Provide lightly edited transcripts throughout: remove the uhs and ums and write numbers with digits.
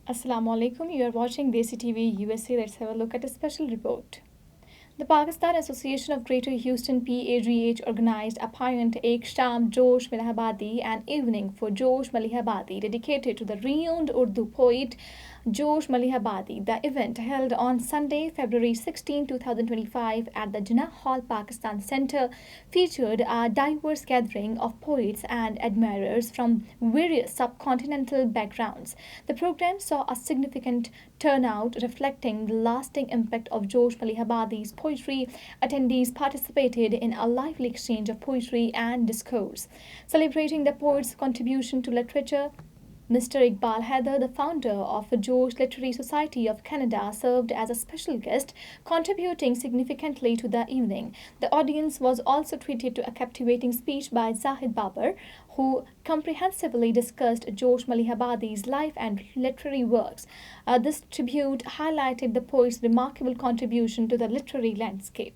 Assalamu alaikum. You are watching Desi TV USA. Let's have a look at a special report. The Pakistan Association of Greater Houston PAGH organized a Payant Ek Sham Josh Malihabadi, an evening for Josh Malihabadi dedicated to the renowned Urdu poet Josh Malihabadi. The event, held on Sunday, February 16, 2025 at the Jinnah Hall Pakistan Center, featured a diverse gathering of poets and admirers from various subcontinental backgrounds. The program saw a significant turnout reflecting the lasting impact of Josh Malihabadi's poetry. Attendees participated in a lively exchange of poetry and discourse. Celebrating the poet's contribution to literature, Mr. Iqbal Haider, the founder of the Josh Literary Society of Canada, served as a special guest, contributing significantly to the evening. The audience was also treated to a captivating speech by Zahid Babar, who comprehensively discussed Josh Malihabadi's life and literary works. This tribute highlighted the poet's remarkable contribution to the literary landscape.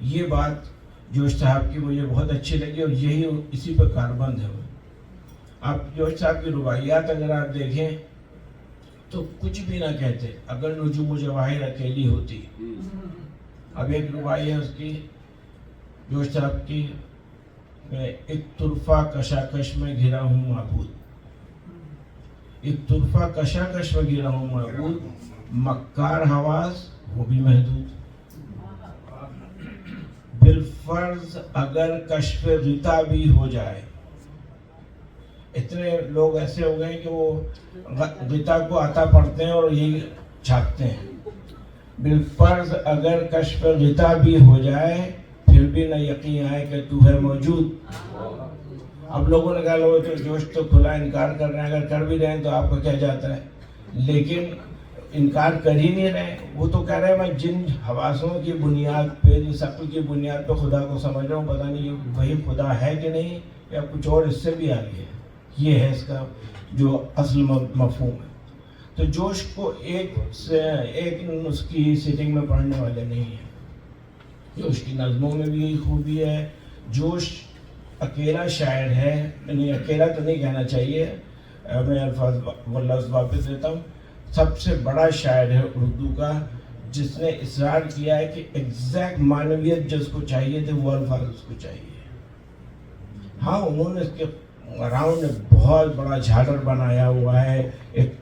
یہ بات جوش صاحب کی مجھے بہت اچھی لگی اور یہی اسی پہ کاربند ہے وہ. آپ جوش صاحب کی رباعیات اگر آپ دیکھیں تو کچھ بھی نہ کہتے اگر نجوم و جواہر اکیلی ہوتی. اب ایک رباعی ہے اس کی جوش صاحب کی، میں ایک طرفہ کشاکش میں گھرا ہوں معبود، ایک طرفہ کشاکش میں گھرا ہوں معبود، مکار حواس وہ بھی محدود، بالفرض اگر کشف غطا بھی ہو جائے. اتنے لوگ ایسے ہو گئے کہ وہ غطا کو عطا پڑھتے ہیں اور یہی چھاپتے ہیں. بالفرض اگر کشف غطا بھی ہو جائے پھر بھی نہ یقین آئے کہ تو ہے موجود. اب لوگوں نے کہا لو تو جوش تو کھلا انکار کر رہے ہیں، اگر کر بھی رہے ہیں تو آپ کا کیا جاتا ہے، لیکن انکار کر ہی نہیں رہے. وہ تو کہہ رہے ہیں میں جن حواسوں کی بنیاد پہ، جس عقل کی بنیاد پہ خدا کو سمجھ رہا ہوں، پتہ نہیں یہ وہی خدا ہے کہ نہیں یا کچھ اور اس سے بھی آگے ہے. یہ ہے اس کا جو اصل مفہوم ہے. تو جوش کو ایک اس کی سیٹنگ میں پڑھنے والے نہیں ہیں. جوش کی نظموں میں بھی یہی خوبی ہے. جوش اکیلا شاعر ہے، نہیں اکیلا تو نہیں کہنا چاہیے، میں الفاظ و لفظ واپس دیتا ہوں، سب سے بڑا شاعر ہے اردو کا جس نے اصرار کیا ہے کہ ایگزیکٹ معنویت جس کو چاہیے تھے وہ الفاظ اس کو چاہیے. ہاں انہوں نے اس کے اراؤنڈ بہت بڑا جھالر بنایا ہوا ہے، ایک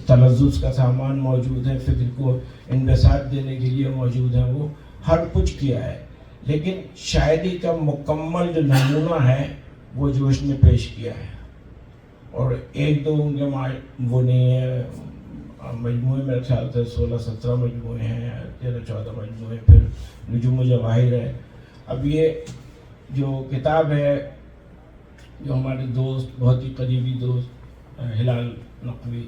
تلذذ کا سامان موجود ہے، فکر کو انبساط دینے کے لیے موجود ہے، وہ ہر کچھ کیا ہے. لیکن شاعری کا مکمل جو نمونہ ہے وہ جوش نے پیش کیا ہے. اور ایک دو ان کے وہ نہیں ہے، مجموعے میرے خیال سے 16-17 مجموعے ہیں، 13-14 مجموعے، پھر نجوم و جواہر ہے. اب یہ جو کتاب ہے جو ہمارے دوست، بہت ہی قریبی دوست ہلال نقوی،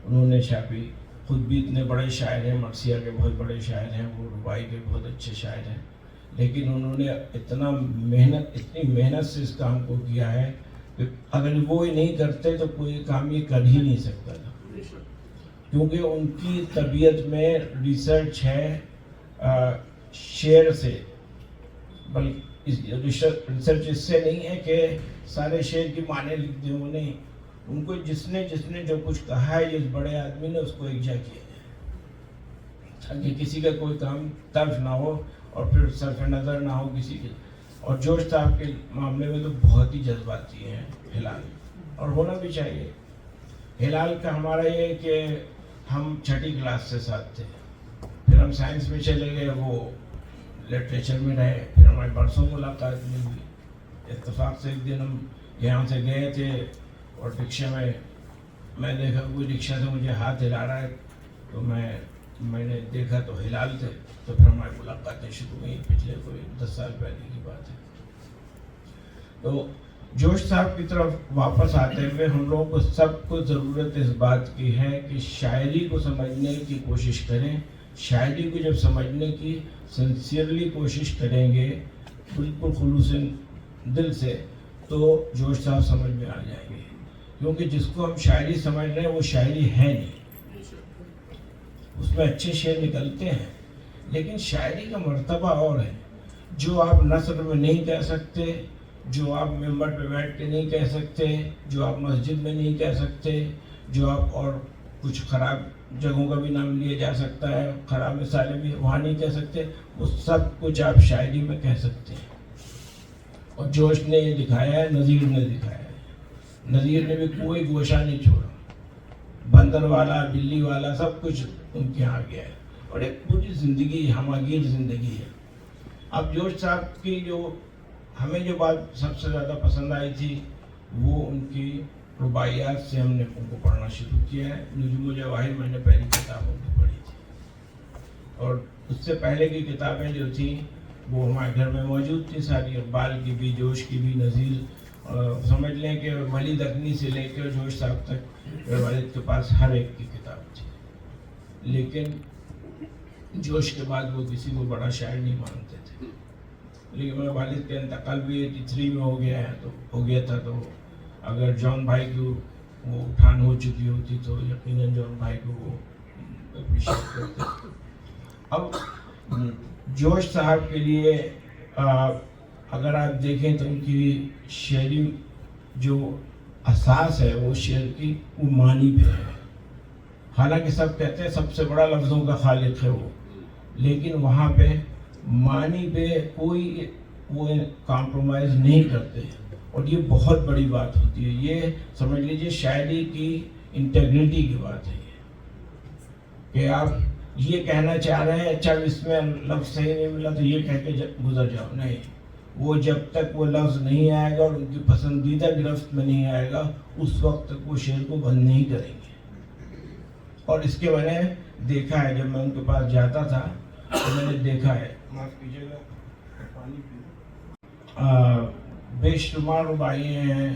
انہوں نے چھاپی. خود بھی اتنے بڑے شاعر ہیں، مرثیہ کے بہت بڑے شاعر ہیں، وہ رباعی کے بہت اچھے شاعر ہیں، لیکن انہوں نے اتنی محنت سے اس کام کو کیا ہے کہ اگر وہ نہیں کرتے تو کوئی کام یہ کر ہی نہیں سکتا تھا. کیونکہ ان کی طبیعت میں ریسرچ ہے شعر سے، بلکہ ریسرچ اس سے نہیں ہے کہ سارے شعر کی معنی لکھ دیں. وہ نہیں، ان کو جس نے جو کچھ کہا ہے اس بڑے آدمی نے اس کو اکجا کیا ہے تاکہ کسی کا کوئی کام طرف نہ ہو اور پھر صرف نظر نہ ہو کسی کے. اور جوش صاحب کے معاملے میں تو بہت ہی جذباتی ہیں ہلال، اور ہونا بھی چاہیے. ہلال کا ہمارا یہ کہ ہم 6ٹھی کلاس سے ساتھ تھے، پھر ہم سائنس میں چلے گئے، وہ لٹریچر میں رہے، پھر ہماری برسوں ملاقات نہیں ہوئی. اتفاق سے ایک دن ہم یہاں سے گئے تھے اور رکشے میں دیکھا کوئی رکشہ سے مجھے ہاتھ ہلا رہا ہے، تو میں نے دیکھا تو ہلال تھے. تو پھر ہماری ملاقاتیں شروع ہوئی، پچھلے کوئی 10 سال پہلے کی بات ہے. تو جوش صاحب کی طرف واپس آتے ہوئے ہم لوگوں کو سب کو ضرورت اس بات کی ہے کہ شاعری کو سمجھنے کی کوشش کریں. شاعری کو جب سمجھنے کی سنسیئرلی کوشش کریں گے بالکل خلوص دل سے، تو جوش صاحب سمجھ میں آ جائیں گے. کیونکہ جس کو ہم شاعری سمجھ رہے ہیں وہ شاعری ہے نہیں. اس میں اچھے شعر نکلتے ہیں لیکن شاعری کا مرتبہ اور ہے، جو آپ نثر میں نہیں کہہ سکتے، جو آپ ممبر پہ بیٹھ کے نہیں کہہ سکتے، جو آپ مسجد میں نہیں کہہ سکتے، جو آپ اور کچھ خراب جگہوں کا بھی نام لیا جا سکتا ہے، خراب مثالیں بھی وہاں نہیں کہہ سکتے، وہ سب کچھ آپ شاعری میں کہہ سکتے ہیں. اور جوش نے یہ دکھایا ہے، نظیر نے دکھایا ہے. نظیر نے بھی کوئی گوشہ نہیں چھوڑا، بندر والا، بلی والا، سب کچھ ان کے یہاں گیا ہے، اور ایک پوری زندگی ہماگیر زندگی ہے. اب جوش صاحب کی ہمیں جو بات سب سے زیادہ پسند آئی تھی وہ ان کی رباعیات سے ہم نے ان کو پڑھنا شروع کیا ہے. نجوم و جواہر میں نے پہلی کتاب ان کی پڑھی تھی، اور اس سے پہلے کی کتابیں جو تھیں وہ ہمارے گھر میں موجود تھی ساری، اقبال کی بھی، جوش کی بھی، نظیر، سمجھ لیں کہ ولی دکنی سے لے کر جوش صاحب تک میرے والد کے پاس ہر ایک کی کتاب تھی. لیکن جوش کے بعد وہ کسی کو بڑا شاعر نہیں مانتے تھے. لیکن میرے والد کا انتقال بھی 83 میں ہو گیا ہے، تو ہو گیا تھا، تو اگر جان بھائی کو وہ اٹھان ہو چکی ہوتی تو یقیناً جان بھائی کو وہ اپریشیٹ کرتے. اب جوش صاحب کے لیے اگر آپ دیکھیں تو ان کی شعری جو اساس ہے وہ شعر کی وہ معنی پہ ہے. حالانکہ سب کہتے ہیں سب سے بڑا لفظوں کا خالق ہے وہ، لیکن وہاں پہ معنی پہ کوئی وہ کمپرومائز نہیں کرتے، اور یہ بہت بڑی بات ہوتی ہے. یہ سمجھ لیجئے شاعری کی انٹیگریٹی کی بات ہے یہ، کہ آپ یہ کہنا چاہ رہے ہیں اچھا اس میں لفظ صحیح نہیں ملا تو یہ کہہ کے گزر جاؤ. نہیں، وہ جب تک وہ لفظ نہیں آئے گا اور ان کی پسندیدہ گرفت میں نہیں آئے گا اس وقت تک وہ شعر کو بند نہیں کریں گے. اور اس کے میں نے دیکھا ہے، جب میں ان کے پاس جاتا تھا تو میں نے دیکھا ہے، معاف کیجیے گا پانی پی، بے شمار رباعیے ہیں،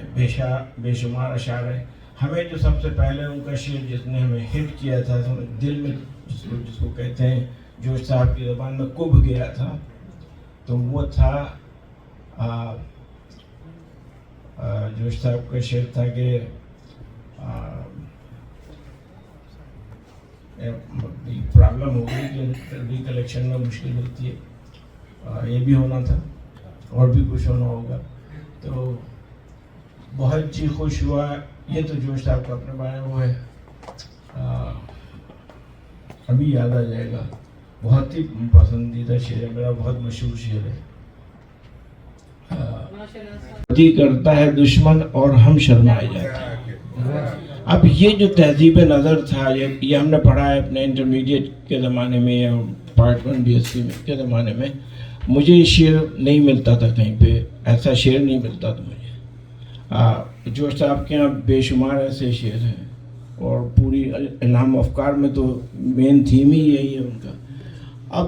بے شمار اشعار ہیں. ہمیں جو سب سے پہلے ان کا شعر جس نے ہمیں ہٹ کیا تھا دل میں، جس کو کہتے ہیں جوش صاحب کی زبان میں کب گیا تھا، تو وہ تھا جوش صاحب کا شعر تھا کہ پرابلم ہو گئی کہ ریکلیکشن میں مشکل ہوتی ہے، یہ بھی ہونا تھا اور بھی کچھ ہونا ہوگا. تو بہت جی خوش ہوا. یہ تو جوش صاحب کا اپنے بارے میں وہ ہے، ابھی یاد آ جائے گا. بہت ہی پسندیدہ شعر ہے میرا، بہت مشہور شعر ہے. کرتا ہے دشمن اور ہم شرمائے جاتے ہیں. اب یہ جو تہذیب نظر تھا، یہ ہم نے پڑھا ہے اپنے انٹرمیڈیٹ کے زمانے میں یا پارٹ 1 BSc کے زمانے میں. مجھے یہ شعر نہیں ملتا تھا کہیں پہ، ایسا شعر نہیں ملتا تھا مجھے. جوش صاحب کے یہاں بے شمار ایسے شعر ہیں، اور پوری الہام افکار میں تو مین تھیم ہی یہی ہے ان کا. اب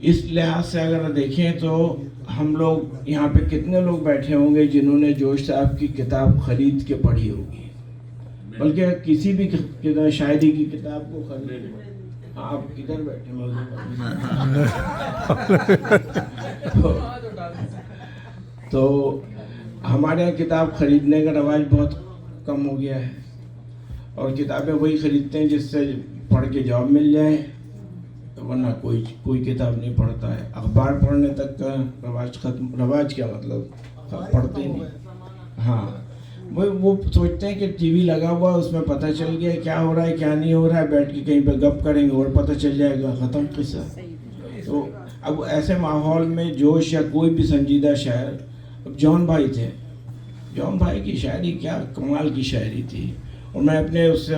اس لحاظ سے اگر دیکھیں تو ہم لوگ یہاں پہ کتنے لوگ بیٹھے ہوں گے جنہوں نے جوش صاحب کی کتاب خرید کے پڑھی ہوگی، بلکہ کسی بھی شاعری کی کتاب کو خرید. آپ کدھر بیٹھے تو ہمارے یہاں کتاب خریدنے کا رواج بہت کم ہو گیا ہے، اور کتابیں وہی خریدتے ہیں جس سے پڑھ کے جاب مل جائے، ورنہ کوئی کتاب نہیں پڑھتا ہے. اخبار پڑھنے تک کا رواج ختم. رواج کیا مطلب، پڑھتے نہیں. ہاں، وہ سوچتے ہیں کہ ٹی وی لگا ہوا اس میں پتہ چل گیا کیا ہو رہا ہے کیا نہیں ہو رہا ہے، بیٹھ کے کہیں پہ گپ کریں گے اور پتہ چل جائے گا، ختم قصہ. تو اب ایسے ماحول میں جوش یا کوئی بھی سنجیدہ شاعر، اب جان بھائی تھے، جان بھائی کی شاعری کیا کمال کی شاعری تھی. اور میں اپنے اس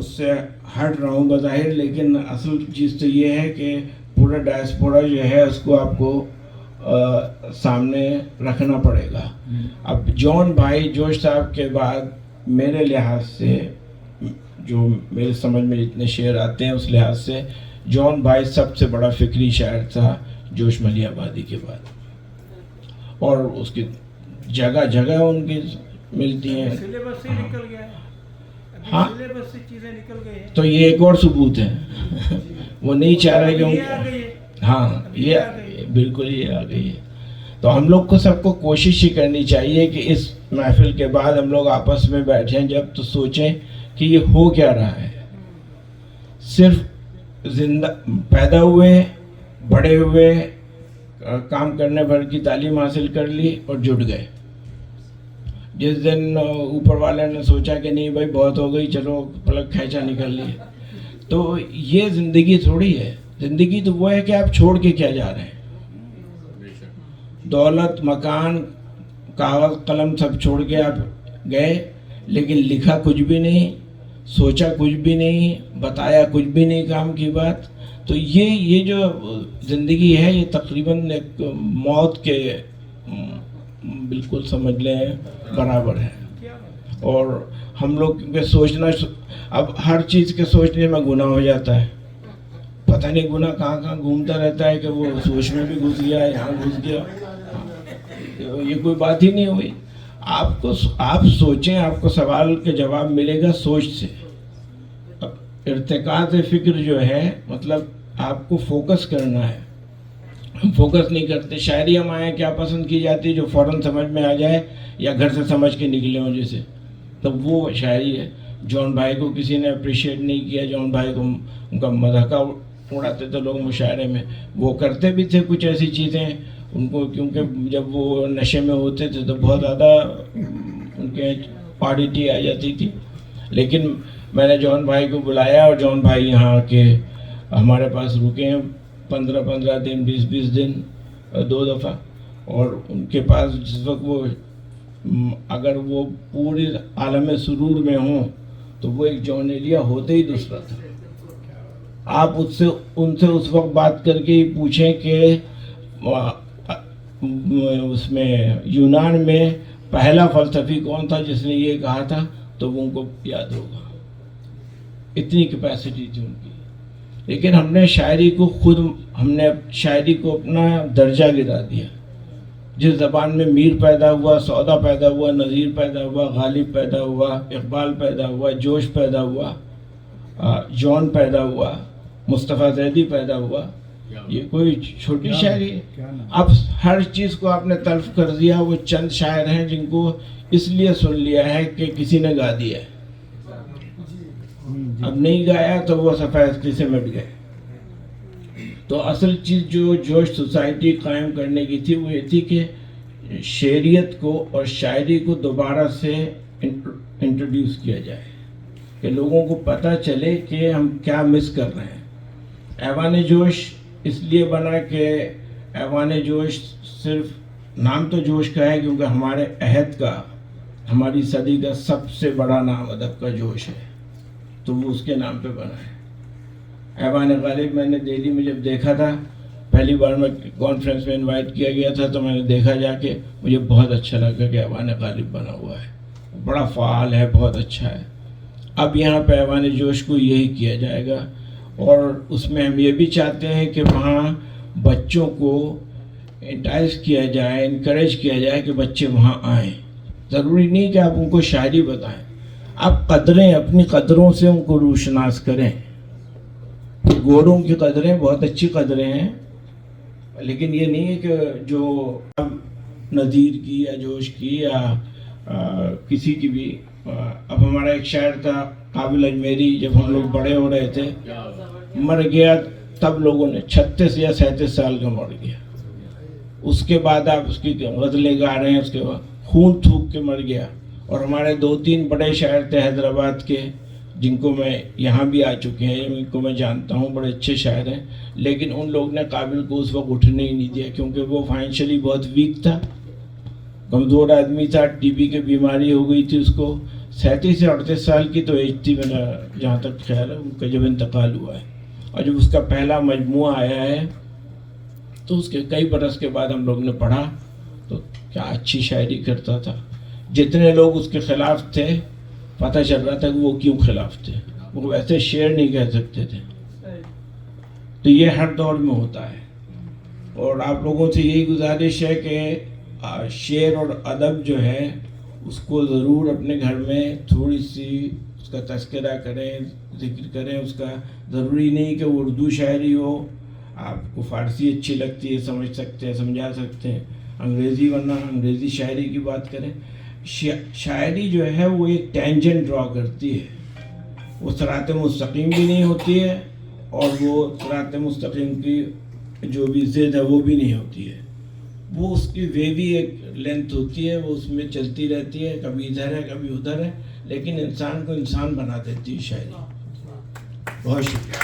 سے ہٹ رہا ہوں بظاہر، لیکن اصل چیز تو یہ ہے کہ پورا ڈائسپورا جو ہے اس کو آپ کو سامنے رکھنا پڑے گا. اب جان بھائی جوش صاحب کے بعد میرے لحاظ سے، جو میرے سمجھ میں جتنے شعر آتے ہیں اس لحاظ سے جان بھائی سب سے بڑا فکری شاعر تھا جوش ملی آبادی کے بعد. اور اس کی جگہ جگہ ان کی ملتی ہیں. ہاں، تو یہ ایک اور ثبوت ہے. وہ نہیں چاہ رہے کہ ہاں یہ بالکل یہ آ گئی ہے. تو ہم لوگ کو سب کو کوشش ہی کرنی چاہیے کہ اس محفل کے بعد ہم لوگ آپس میں بیٹھیں جب تو سوچیں کہ یہ ہو کیا رہا ہے. صرف زندہ پیدا ہوئے، بڑے ہوئے، کام کرنے بھر کی تعلیم حاصل کر لی اور جٹ گئے. جس دن اوپر والے نے سوچا کہ نہیں بھائی بہت ہو گئی، چلو پلک کھینچا نکل لی. تو یہ زندگی تھوڑی ہے. زندگی تو وہ ہے کہ آپ چھوڑ کے کیا جا رہے ہیں. دولت، مکان، کاغذ قلم سب چھوڑ کے آپ گئے، لیکن لکھا کچھ بھی نہیں، سوچا کچھ بھی نہیں، بتایا کچھ بھی نہیں کام کی بات. تو یہ جو زندگی ہے یہ تقریباً ایک موت کے بالکل سمجھ لیں برابر ہے. اور ہم لوگ کے سوچنا، اب ہر چیز کے سوچنے میں گناہ ہو جاتا ہے. پتہ نہیں گناہ کہاں کہاں گھومتا رہتا ہے کہ وہ سوچ میں بھی گھس گیا، یہاں گھس گیا. یہ کوئی بات ہی نہیں ہوئی. آپ سوچیں، آپ کو سوال کے جواب ملے گا سوچ سے. ارتکاز فکر جو ہے مطلب آپ کو فوکس کرنا ہے. ہم فوکس نہیں کرتے. شاعری ہمارے کیا پسند کی جاتی ہے؟ جو فوراً سمجھ میں آ جائے یا گھر سے سمجھ کے نکلے ہوں جیسے، تب وہ شاعری ہے. جان بھائی کو کسی نے اپریشیٹ نہیں کیا. جان بھائی کو ان کا مذاق اڑاتے تھے لوگ مشاعرے میں. وہ کرتے بھی تھے کچھ ایسی چیزیں ان کو کیونکہ جب وہ نشے میں ہوتے تھے تو بہت زیادہ ان کے آڈیٹی آ جاتی تھی. لیکن میں نے جون بھائی کو بلایا اور جون بھائی یہاں آ کے ہمارے پاس رکے ہیں 15 دن 20 دن 2 دفعہ. اور ان کے پاس جس وقت وہ اگر وہ پورے عالم سرور میں ہوں تو وہ ایک جون ایلیا ہوتے ہی دوسرا تھا. آپ ان سے اس وقت بات کر کے ہی پوچھیں کہ اس میں یونان میں پہلا فلسفی کون تھا جس نے یہ کہا تھا, تو وہ ان کو یاد ہوگا. اتنی کیپیسٹی تھی ان کی. لیکن ہم نے شاعری کو اپنا درجہ گرا دیا. جس زبان میں میر پیدا ہوا, سودا پیدا ہوا, نذیر پیدا ہوا, غالب پیدا ہوا, اقبال پیدا ہوا, جوش پیدا ہوا, جون پیدا ہوا, مصطفیٰ زیدی پیدا ہوا, یہ کوئی چھوٹی شاعری ہے. اب ہر چیز کو آپ نے تلف کر دیا. وہ چند شاعر ہیں جن کو اس لیے سن لیا ہے کہ کسی نے گا دیا ہے. اب نہیں گایا تو وہ سفید سے مٹ گئے. تو اصل چیز جو جوش سوسائٹی قائم کرنے کی تھی وہ یہ تھی کہ شعریت کو اور شاعری کو دوبارہ سے انٹروڈیوس کیا جائے, کہ لوگوں کو پتہ چلے کہ ہم کیا مس کر رہے ہیں. ایوان جوش اس لیے بنا کہ ایوان جوش صرف نام تو جوش کا ہے کیونکہ ہمارے عہد کا, ہماری صدی کا سب سے بڑا نام ادب کا جوش ہے, تو وہ اس کے نام پہ بنا ہے. ایوان غالب میں نے دہلی میں جب دیکھا تھا, پہلی بار میں کانفرنس میں انوائٹ کیا گیا تھا, تو میں نے دیکھا جا کے, مجھے بہت اچھا لگا کہ ایوان غالب بنا ہوا ہے, بڑا فعال ہے, بہت اچھا ہے. اب یہاں پہ ایوان جوش کو یہی کیا جائے گا, اور اس میں ہم یہ بھی چاہتے ہیں کہ وہاں بچوں کو انٹائز کیا جائے, انکریج کیا جائے کہ بچے وہاں آئیں. ضروری نہیں کہ آپ ان کو شاعری بتائیں, آپ قدریں, اپنی قدروں سے ان کو روشناس کریں. گوروں کی قدریں بہت اچھی قدریں ہیں, لیکن یہ نہیں ہے کہ جو نذیر کی یا جوش کی یا کسی کی بھی. اب ہمارا ایک شاعر تھا قابل اجمیری, جب ہم لوگ بڑے ہو رہے تھے مر گیا, تب لوگوں نے 36 یا 37 سال کا مر گیا. اس کے بعد آپ اس کی غزلیں گا رہے ہیں, اس کے بعد خون تھوک کے مر گیا. اور ہمارے 2-3 بڑے شاعر تھے حیدرآباد کے, جن کو میں یہاں بھی آ چکے ہیں, ان کو میں جانتا ہوں, بڑے اچھے شاعر ہیں, لیکن ان لوگ نے قابل کو اس وقت اٹھنے ہی نہیں دیا کیونکہ وہ فائنینشلی بہت ویک تھا, کمزور آدمی تھا, ٹی بی کی بیماری ہو گئی تھی اس کو. 37 سے 38 سال کی تو ایج تھی میرا جہاں تک خیال ہے, ان کا جب انتقال ہوا ہے. اور جب اس کا پہلا مجموعہ آیا ہے تو اس کے کئی برس کے بعد ہم لوگ نے پڑھا تو کیا اچھی شاعری کرتا تھا. جتنے لوگ اس کے خلاف تھے پتہ چل رہا تھا کہ وہ کیوں خلاف تھے, وہ ویسے شعر نہیں کہہ سکتے تھے. تو یہ ہر دور میں ہوتا ہے, اور آپ لوگوں سے یہی گزارش ہے کہ شعر اور ادب جو ہے اس کو ضرور اپنے گھر میں تھوڑی سی اس کا تذکرہ کریں, ذکر کریں اس کا. ضروری نہیں کہ وہ اردو شاعری ہو, آپ کو فارسی اچھی لگتی ہے, سمجھ سکتے ہیں, سمجھا سکتے ہیں, انگریزی, ورنہ انگریزی شاعری کی بات کریں. شاعری جو ہے وہ ایک ٹینجنٹ ڈرا کرتی ہے, وہ صراط مستقیم بھی نہیں ہوتی ہے, اور وہ صراط مستقیم کی جو بھی ضد ہے وہ بھی نہیں ہوتی ہے. وہ اس کی ویوی ایک لینتھ ہوتی ہے, وہ اس میں چلتی رہتی ہے, کبھی ادھر ہے کبھی ادھر ہے, لیکن انسان کو انسان بنا دیتی ہے شاعری. بہت شکریہ.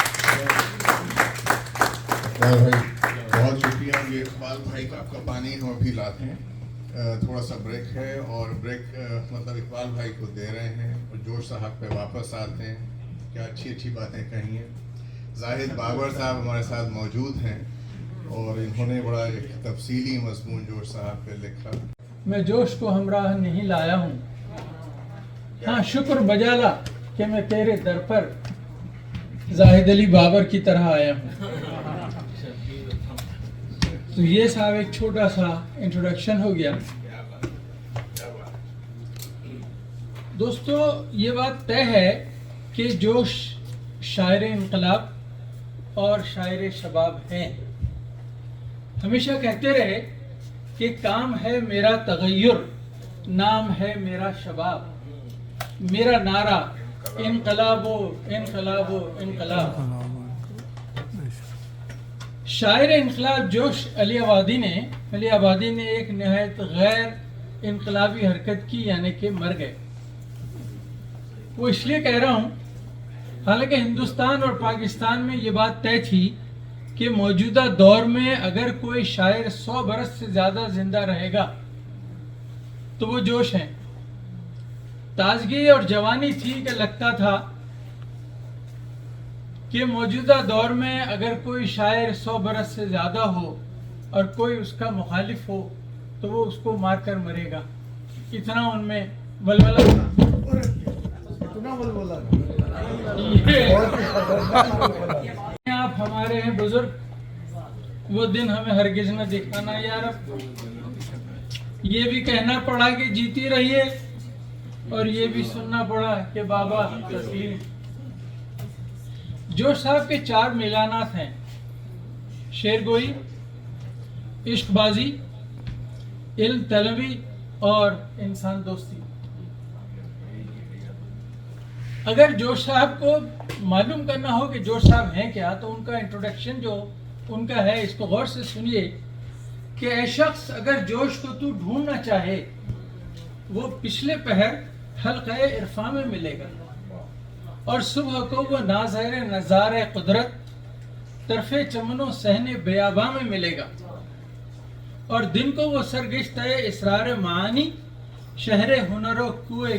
بہت شکریہ. یہ اقبال بھائی کا آپ کا پانی ہم ابھی لاتے ہیں, تھوڑا سا بریک ہے, اور بریک مطلب اقبال بھائی کو دے رہے ہیں اور جوش صاحب پہ واپس آتے ہیں. کیا اچھی اچھی باتیں کہی ہیں. زاہد بابر صاحب ہمارے ساتھ موجود ہیں, اور انہوں نے بڑا ایک تفصیلی مضمون جوش صاحب پہ لکھا. میں جوش کو ہمراہ نہیں لایا ہوں, ہاں شکر بجالا کہ میں تیرے در پر زاہد علی بابر کی طرح آیا ہوں. تو یہ صاحب ایک چھوٹا سا انٹروڈکشن ہو گیا. دوستو یہ بات طے ہے کہ جوش شاعر انقلاب اور شاعر شباب ہیں. ہمیشہ کہتے رہے کہ کام ہے میرا تغیر, نام ہے میرا شباب, میرا نعرہ انقلاب و انقلاب و انقلاب. شاعر انقلاب جوش علی آبادی نے ایک نہایت غیر انقلابی حرکت کی، یعنی کہ مر گئے. وہ اس لیے کہہ رہا ہوں حالانکہ ہندوستان اور پاکستان میں یہ بات طے تھی کہ موجودہ دور میں اگر کوئی شاعر 100 برس سے زیادہ زندہ رہے گا تو وہ جوش ہیں. تازگی اور جوانی تھی کہ لگتا تھا کہ موجودہ دور میں اگر کوئی شاعر 100 برس سے زیادہ ہو اور کوئی اس کا مخالف ہو تو وہ اس کو مار کر مرے گا. اتنا ان میں ولولہ آپ ہمارے ہیں بزرگ، وہ دن ہمیں ہرگز نہ دکھانا یا رب. یہ بھی کہنا پڑا کہ جیتی رہیے اور یہ بھی سننا پڑا کہ بابا تسلیم. جوش صاحب کے 4 میلانات ہیں: شعر گوئی، عشق بازی، علم طلبی اور انسان دوستی. اگر جوش صاحب کو معلوم کرنا ہو کہ جوش صاحب ہیں کیا تو ان کا انٹروڈکشن جو ان کا ہے اس کو غور سے سنیے کہ اے شخص اگر جوش کو تو ڈھونڈنا چاہے وہ پچھلے پہر حلقہ عرفاں میں ملے گا، اور صبح کو وہ ناظر نظارے قدرت طرف چمنوں صحن بیاباں میں ملے گا، اور دن کو وہ سرگشتہ اسرار معانی شہر ہنر و کوئے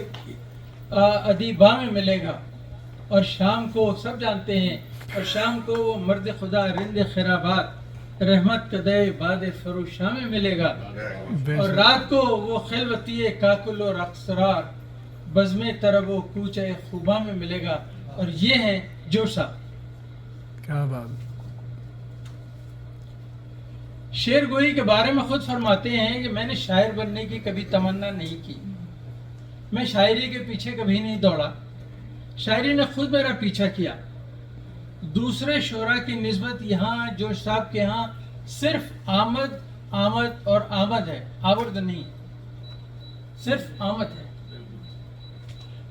ادیباں میں ملے گا، اور شام کو سب جانتے ہیں، اور شام کو وہ مرد خدا رند خرابات رحمت قدے باد فروشاں میں ملے گا، اور رات کو وہ خلوتی کاکل و رقصرار بزم طرب و کوچہ خوباں میں ملے گا. اور یہ ہیں جوش صاحب. کیا بات. شعر گوئی کے بارے میں خود فرماتے ہیں کہ میں نے شاعر بننے کی کبھی تمنا نہیں کی، میں شاعری کے پیچھے کبھی نہیں دوڑا، شاعری نے خود میرا پیچھا کیا. دوسرے شعراء کی نسبت یہاں جوش صاحب کے ہاں صرف آمد اور آمد ہے، آورد نہیں، صرف آمد ہے.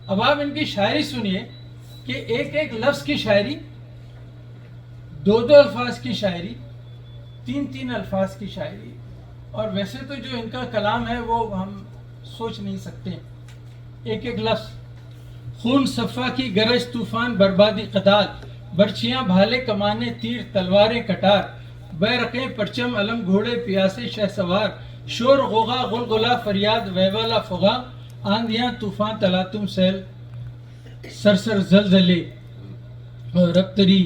اب آپ ان کی شاعری سنیے کہ ایک لفظ کی شاعری، 2 الفاظ کی شاعری، 3 الفاظ کی شاعری. اور ویسے تو جو ان کا کلام ہے وہ ہم سوچ نہیں سکتے. ایک لفظ: خون صفا کی گرج طوفان بربادی قتال، برچیاں بھالے کمانے تیر تلواریں کٹار، بیرقیں پرچم علم گھوڑے پیاسے شہ سوار، شور غوغا غلغلہ فریاد ویوالا فغاں، آندیاں طوفان تلاتم سیل سرسر زلزلے، اور ربتری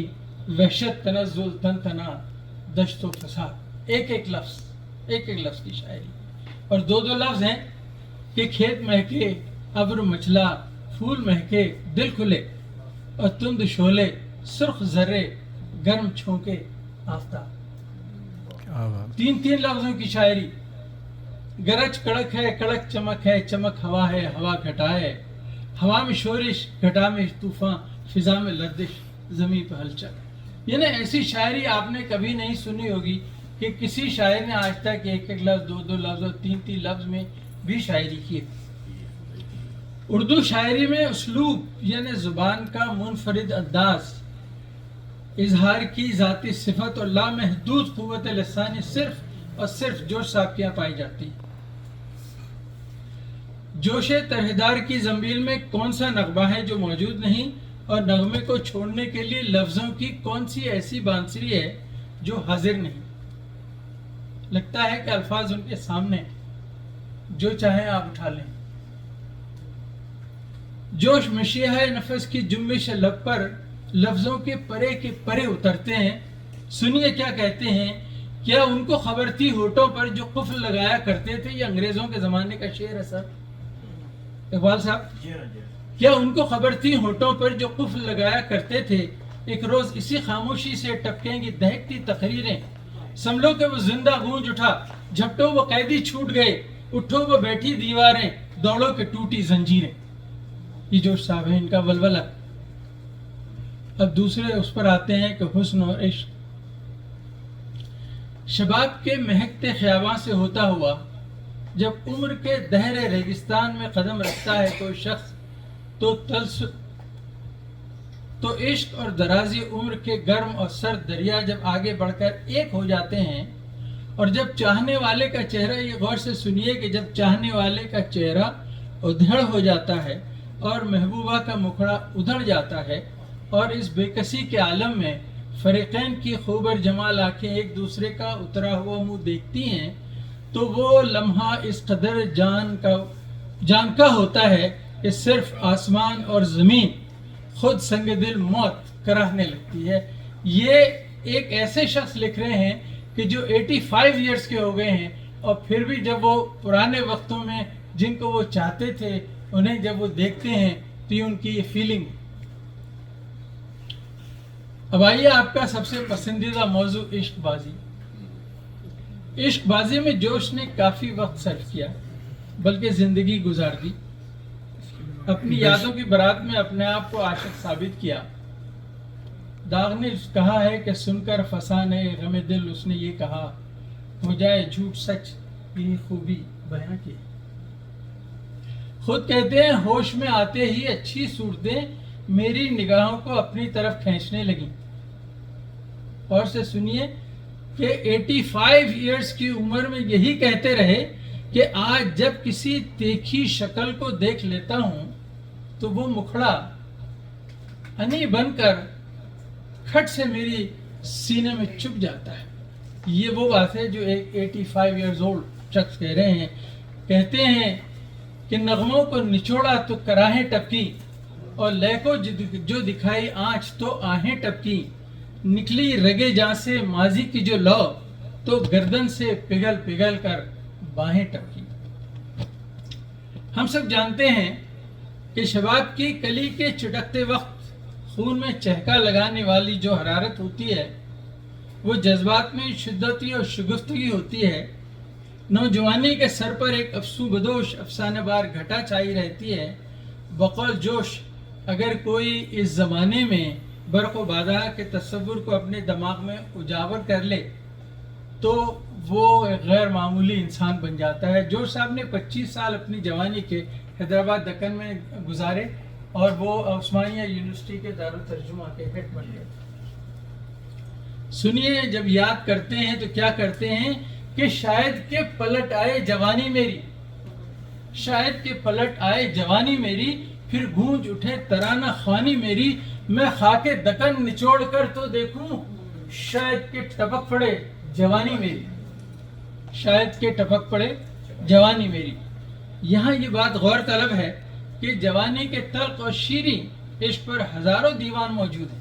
وحشت تنزل تن تنا دشت و فساد. ایک لفظ کی شاعری. اور 2 لفظ ہیں کہ کھیت مہکے ابر مچلا پھول مہکے دل کھلے، اور تند شعلے سرخ ذرے گرم چھونکے آفتاب. 3 لفظوں کی شاعری. گرج کڑک ہے، کڑک چمک ہے، چمک ہوا ہے، ہوا گھٹا ہے، ہوا میں شورش، گھٹا میں طوفان، فضا میں لردش، زمین پہ ہلچل. یعنی ایسی شاعری آپ نے کبھی نہیں سنی ہوگی کہ کسی شاعر نے آج تک ایک لفظ، 2 لفظ اور 3 لفظ میں بھی شاعری کی. اردو شاعری میں اسلوب یعنی زبان کا منفرد انداز، اظہار کی ذاتی صفت اور لامحدود قوت لسانی صرف اور صرف جوش صاحب کے یہاں پائی جاتی. جوش طرحدار کی زنبیل میں کون سا نغمہ ہے جو موجود نہیں، اور نغمے کو چھوڑنے کے لیے لفظوں کی کون سی ایسی بانسری ہے جو حاضر نہیں. لگتا ہے کہ الفاظ ان کے سامنے، جو چاہیں آپ اٹھا لیں. جوش مشیہہ نفس کی جنبش لب پر لفظوں کے پرے اترتے ہیں. سنیے کیا کہتے ہیں. کیا ان کو خبر تھی ہونٹوں پر جو قفل لگایا کرتے تھے؟ یہ انگریزوں کے زمانے کا شعر ہے سر اقبال صاحب. کیا ان کو خبر تھی ہونٹوں پر جو قفل لگایا کرتے تھے ایک روز اسی خاموشی سے ٹپکیں گی دہکتی تقریریں؟ سنبھلو کہ وہ زندہ گونج اٹھا، جھپٹو وہ قیدی چھوٹ گئے، اٹھو وہ بیٹھی دیواریں، دوڑو کہ ٹوٹی زنجیریں. یہ جوش صاحب ہے، ان کا ولولہ. اب دوسرے اس پر آتے ہیں کہ حسن اور عشق. شباب کے مہکتے خیاباں سے ہوتا ہوا جب عمر کے دہر ریگستان میں قدم رکھتا ہے کوئی شخص تو تو عشق اور درازی عمر کے گرم اور سرد دریا جب آگے بڑھ کر ایک ہو جاتے ہیں، اور جب چاہنے والے کا چہرہ، یہ غور سے سنیے کہ جب چاہنے والے کا چہرہ ادھڑ ہو جاتا ہے اور محبوبہ کا مکھڑا ادھڑ جاتا ہے، اور اس بے کسی کے عالم میں فریقین کی خوبر جمال آنکھیں ایک دوسرے کا اترا ہوا منہ دیکھتی ہیں، تو وہ لمحہ اس قدر جان کا ہوتا ہے کہ صرف آسمان اور زمین خود سنگ دل موت کراہنے لگتی ہے۔ یہ ایک ایسے شخص لکھ رہے ہیں کہ جو 85 ایئرس کے ہو گئے ہیں، اور پھر بھی جب وہ پرانے وقتوں میں جن کو وہ چاہتے تھے انہیں جب وہ دیکھتے ہیں تو یہ ان کی یہ فیلنگ۔ اب آئیے آپ کا سب سے پسندیدہ موضوع عشق بازی۔ عشق بازی میں جوش نے کافی وقت صرف کیا، بلکہ زندگی گزار دی۔ اپنی یادوں کی برات میں اپنے آپ کو عاشق ثابت کیا۔ داغ نے کہا ہے کہ سن کر فسانے غم دل اس نے یہ کہا، ہو جائے جھوٹ سچ یہ خوبی بیاں کی۔ خود کہتے ہیں ہوش میں آتے ہی اچھی صورتیں میری نگاہوں کو اپنی طرف کھینچنے لگیں۔ اور سے سنیے کہ 85 ایئرس کی عمر میں یہی کہتے رہے کہ آج جب کسی تیکھی شکل کو دیکھ لیتا ہوں تو وہ مکھڑا انی بن کر کھٹ سے میری سینے میں چپ جاتا ہے۔ یہ وہ بات ہے جو ایک 85 ایئرز اولڈ شخص کہہ رہے ہیں۔ کہتے ہیں کہ نغموں کو نچوڑا تو کراہیں ٹپکی، اور لے کو جو دکھائی آنچ تو آہیں ٹپکی، نکلی رگے جاں سے ماضی کی جو لو تو گردن سے پگھل پگھل کر باہیں ٹپکی۔ ہم سب جانتے ہیں کہ شباب کی کلی کے چٹکتے وقت خون میں چہکا لگانے والی جو حرارت ہوتی ہے وہ جذبات میں شدتی اور شگفتگی ہوتی ہے۔ نوجوانی کے سر پر ایک افسوں بدوش افسانہ بار گھٹا چھائی رہتی ہے۔ بقول جوش اگر کوئی اس زمانے میں برق و بادہ کے تصور کو اپنے دماغ میں اجاگر کر لے تو وہ ایک غیر معمولی انسان بن جاتا ہے۔ جوش صاحب نے 25 سال اپنی جوانی کے حیدرآباد دکن میں گزارے، اور وہ عثمانیہ یونیورسٹی کے دارالترجمہ کے ہیڈ بن گئے۔ سنیے جب یاد کرتے ہیں تو کیا کرتے ہیں کہ شاید کہ پلٹ آئے جوانی میری، شاید کہ پلٹ آئے جوانی میری، پھر گونج اٹھے ترانہ خوانی میری، میں خاک دکن نچوڑ کر تو دیکھوں شاید کہ ٹپک پڑے جوانی میری، شاید کہ ٹپک پڑے جوانی میری۔ یہاں یہ بات غور طلب ہے کہ جوانی کے تلخ اور شیریں عشق پر ہزاروں دیوان موجود ہیں،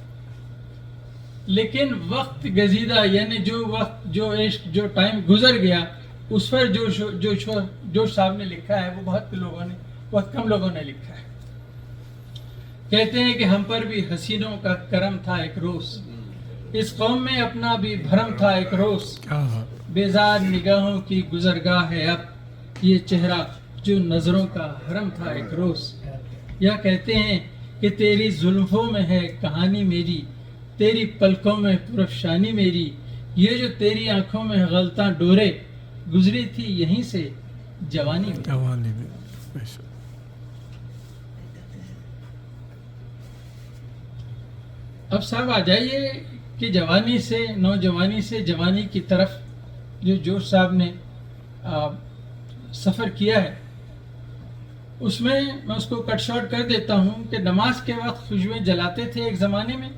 لیکن وقت گزیدہ یعنی جو عشق جو ٹائم گزر گیا اس پر جو صاحب نے لکھا ہے وہ بہت کم لوگوں نے لکھا ہے۔ کہتے ہیں کہ ہم پر بھی حسینوں کا کرم تھا ایک روز، اس قوم میں اپنا بھی بھرم تھا ایک روز، بیزار نگاہوں کی گزرگاہ ہے اب یہ چہرہ جو نظروں کا حرم تھا ایک روز۔ یا کہتے ہیں کہ تیری زلفوں میں ہے کہانی میری، تیری پلکوں میں پرفشانی میری، یہ جو تیری آنکھوں میں غلطاں ڈورے گزری تھی یہیں سے جوانی میں۔ اب صاحب آ جائیے کہ جوانی سے نوجوانی سے جوانی کی طرف جو جوش صاحب نے سفر کیا ہے اس میں اس کو کٹ شارٹ کر دیتا ہوں کہ نماز کے وقت خوشبوئیں جلاتے تھے ایک زمانے میں،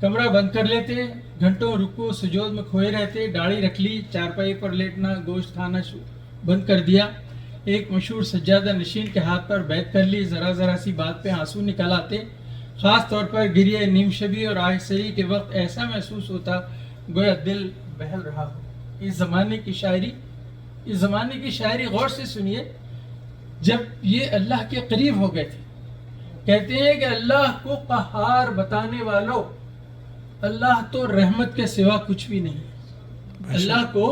کمرہ بند کر لیتے، گھنٹوں رکوع سجود میں کھوئے رہتے، داڑھی رکھ لی، چارپائی پر لیٹنا گوشت کھانا بند کر دیا، ایک مشہور سجادہ نشین کے ہاتھ پر بیعت کر لی، ذرا سی بات پہ آنسو نکل آتے، خاص طور پر گریہ نیم شبی اور آہ سری کے وقت ایسا محسوس ہوتا گویا دل بہل رہا ہو۔ اس زمانے کی شاعری غور سے سنیے۔ جب یہ اللہ کے قریب ہو گئے تھے، کہتے ہیں کہ اللہ کو قہار بتانے والوں، اللہ تو رحمت کے سوا کچھ بھی نہیں، اللہ کو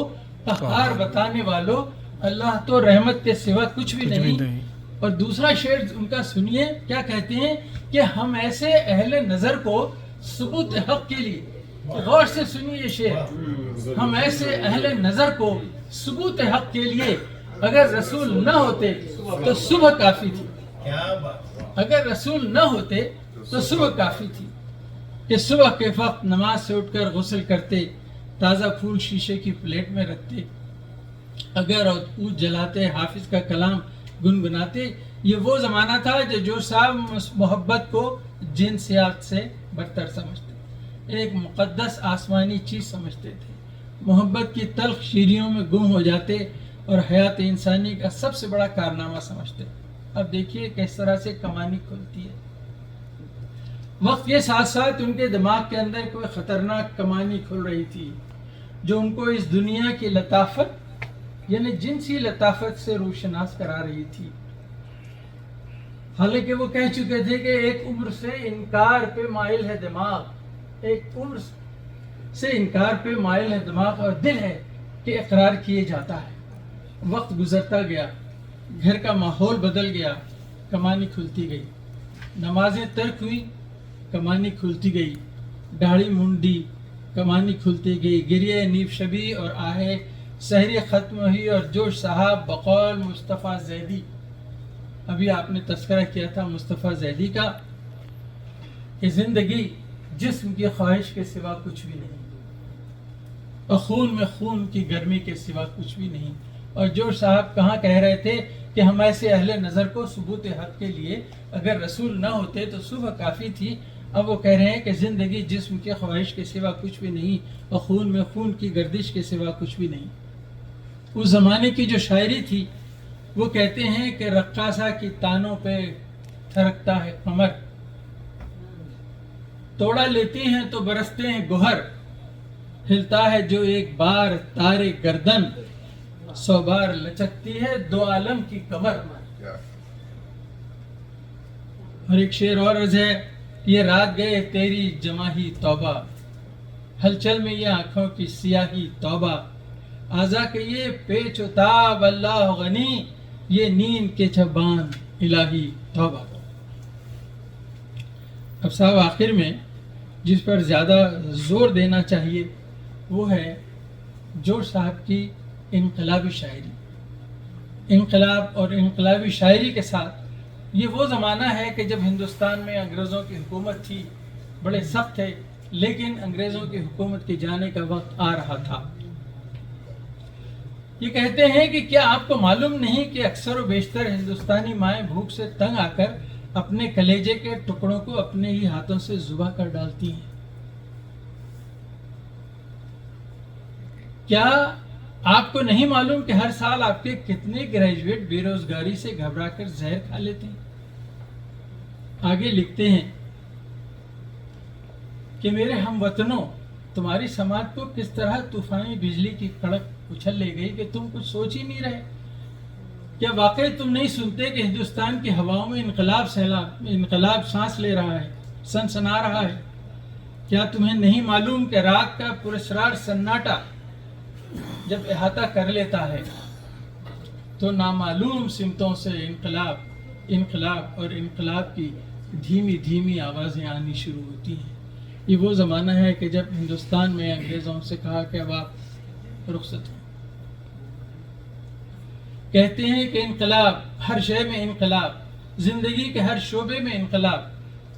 قہار بتانے والوں، اللہ تو رحمت کے سوا کچھ بھی نہیں۔ اور دوسرا شعر ان کا سنیے کیا کہتے ہیں کہ ہم ایسے اہل نظر کو ثبوت حق کے لیے، غور سے سنیے یہ شعر، ہم ایسے اہل نظر کو ثبوت حق کے لیے اگر رسول نہ ہوتے تو صبح کافی تھی، اگر رسول نہ ہوتے تو صبح کافی تھی کہ صبح کے وقت نماز سے اٹھ کر غسل کرتے، تازہ پھول شیشے کی پلیٹ میں رکھتے، اگر عود جلاتے، حافظ کا کلام گنگناتے. یہ وہ زمانہ تھا جو صاحب محبت کو جنسیات سے برتر سمجھتے، ایک مقدس آسمانی چیز سمجھتے تھے، محبت کی تلخ شیریوں میں گم ہو جاتے اور حیات انسانی کا سب سے بڑا کارنامہ سمجھتے. اب دیکھیے کس طرح سے کمانی کھلتی ہے. وقت کے ساتھ ساتھ ان کے دماغ کے اندر کوئی خطرناک کمانی کھل رہی تھی جو ان کو اس دنیا کی لطافت یعنی جنسی لطافت سے روشناس کرا رہی تھی. حالانکہ وہ کہہ چکے تھے کہ ایک عمر سے انکار پہ مائل ہے دماغ، ایک عمر سے انکار پہ مائل ہے دماغ اور دل ہے کہ اقرار کیے جاتا ہے. وقت گزرتا گیا، گھر کا ماحول بدل گیا، کمانی کھلتی گئی، نمازیں ترک ہوئی، کمانی کھلتی گئی، داڑھی منڈی، کمانی کھلتی گئی، گریہ نیب شبی اور آہے سحری ختم ہوئی اور جوش صاحب بقول مصطفیٰ زیدی. ابھی آپ نے تذکرہ کیا تھا مصطفیٰ زیدی کا کہ زندگی جسم کی خواہش کے سوا کچھ بھی نہیں اور خون میں خون کی گرمی کے سوا کچھ بھی نہیں. اور جوش صاحب کہاں کہہ رہے تھے کہ ہم ایسے اہل نظر کو ثبوت حق کے لیے اگر رسول نہ ہوتے تو صبح کافی تھی. اب وہ کہہ رہے ہیں کہ زندگی جسم کی خواہش کے سوا کچھ بھی نہیں اور خون میں خون کی گردش کے سوا کچھ بھی نہیں. اس زمانے کی جو شاعری تھی وہ کہتے ہیں کہ رقاصہ کی تانوں پہ تھرکتا ہے قمر، توڑا لیتی ہیں تو برستے ہیں گوہر، ہلتا ہے جو ایک بار تارے گردن، 100 بار لچکتی ہے دو عالم کی کمر. اور ایک شعر اور عرض ہے، یہ رات گئے تیری جماہی توبہ، ہلچل میں یہ آنکھوں کی سیاہی توبہ، آزا کہ یہ پیچ و تاب اللہ غنی، یہ نیند کے چھبان الہی توبہ. اب صاحب آخر میں جس پر زیادہ زور دینا چاہیے وہ ہے جوش صاحب کی انقلابی شاعری. انقلاب اور انقلابی شاعری کے ساتھ یہ وہ زمانہ ہے کہ جب ہندوستان میں انگریزوں کی حکومت تھی، بڑے سخت تھے، لیکن انگریزوں کی حکومت کے جانے کا وقت آ رہا تھا. یہ کہتے ہیں کہ کیا آپ کو معلوم نہیں کہ اکثر و بیشتر ہندوستانی مائیں بھوک سے تنگ آ کر اپنے کلیجے کے ٹکڑوں کو اپنے ہی ہاتھوں سے ذبح کر ڈالتی ہیں؟ کیا آپ کو نہیں معلوم کہ ہر سال آپ کے کتنے گریجویٹ بے روزگاری سے گھبرا کر زہر کھا لیتے ہیں؟ آگے لکھتے ہیں کہ میرے ہم وطنوں، تمہاری سماعت کو کس طرح طوفانی بجلی کی کڑک اچھل لے گئی کہ تم کچھ سوچ ہی نہیں رہے. کیا واقعی تم نہیں سنتے کہ ہندوستان کی ہواؤں میں انقلاب سانس لے رہا ہے، سنسنا رہا ہے؟ کیا تمہیں نہیں معلوم کہ رات کا پراسرار سناٹا جب احاطہ کر لیتا ہے تو نامعلوم سمتوں سے انقلاب اور انقلاب کی دھیمی دھیمی آوازیں آنی شروع ہوتی ہیں. یہ وہ زمانہ ہے کہ جب ہندوستان میں انگریزوں سے کہا کہ اب آپ رخصت ہوں. کہتے ہیں کہ انقلاب، ہر شے میں انقلاب، زندگی کے ہر شعبے میں انقلاب،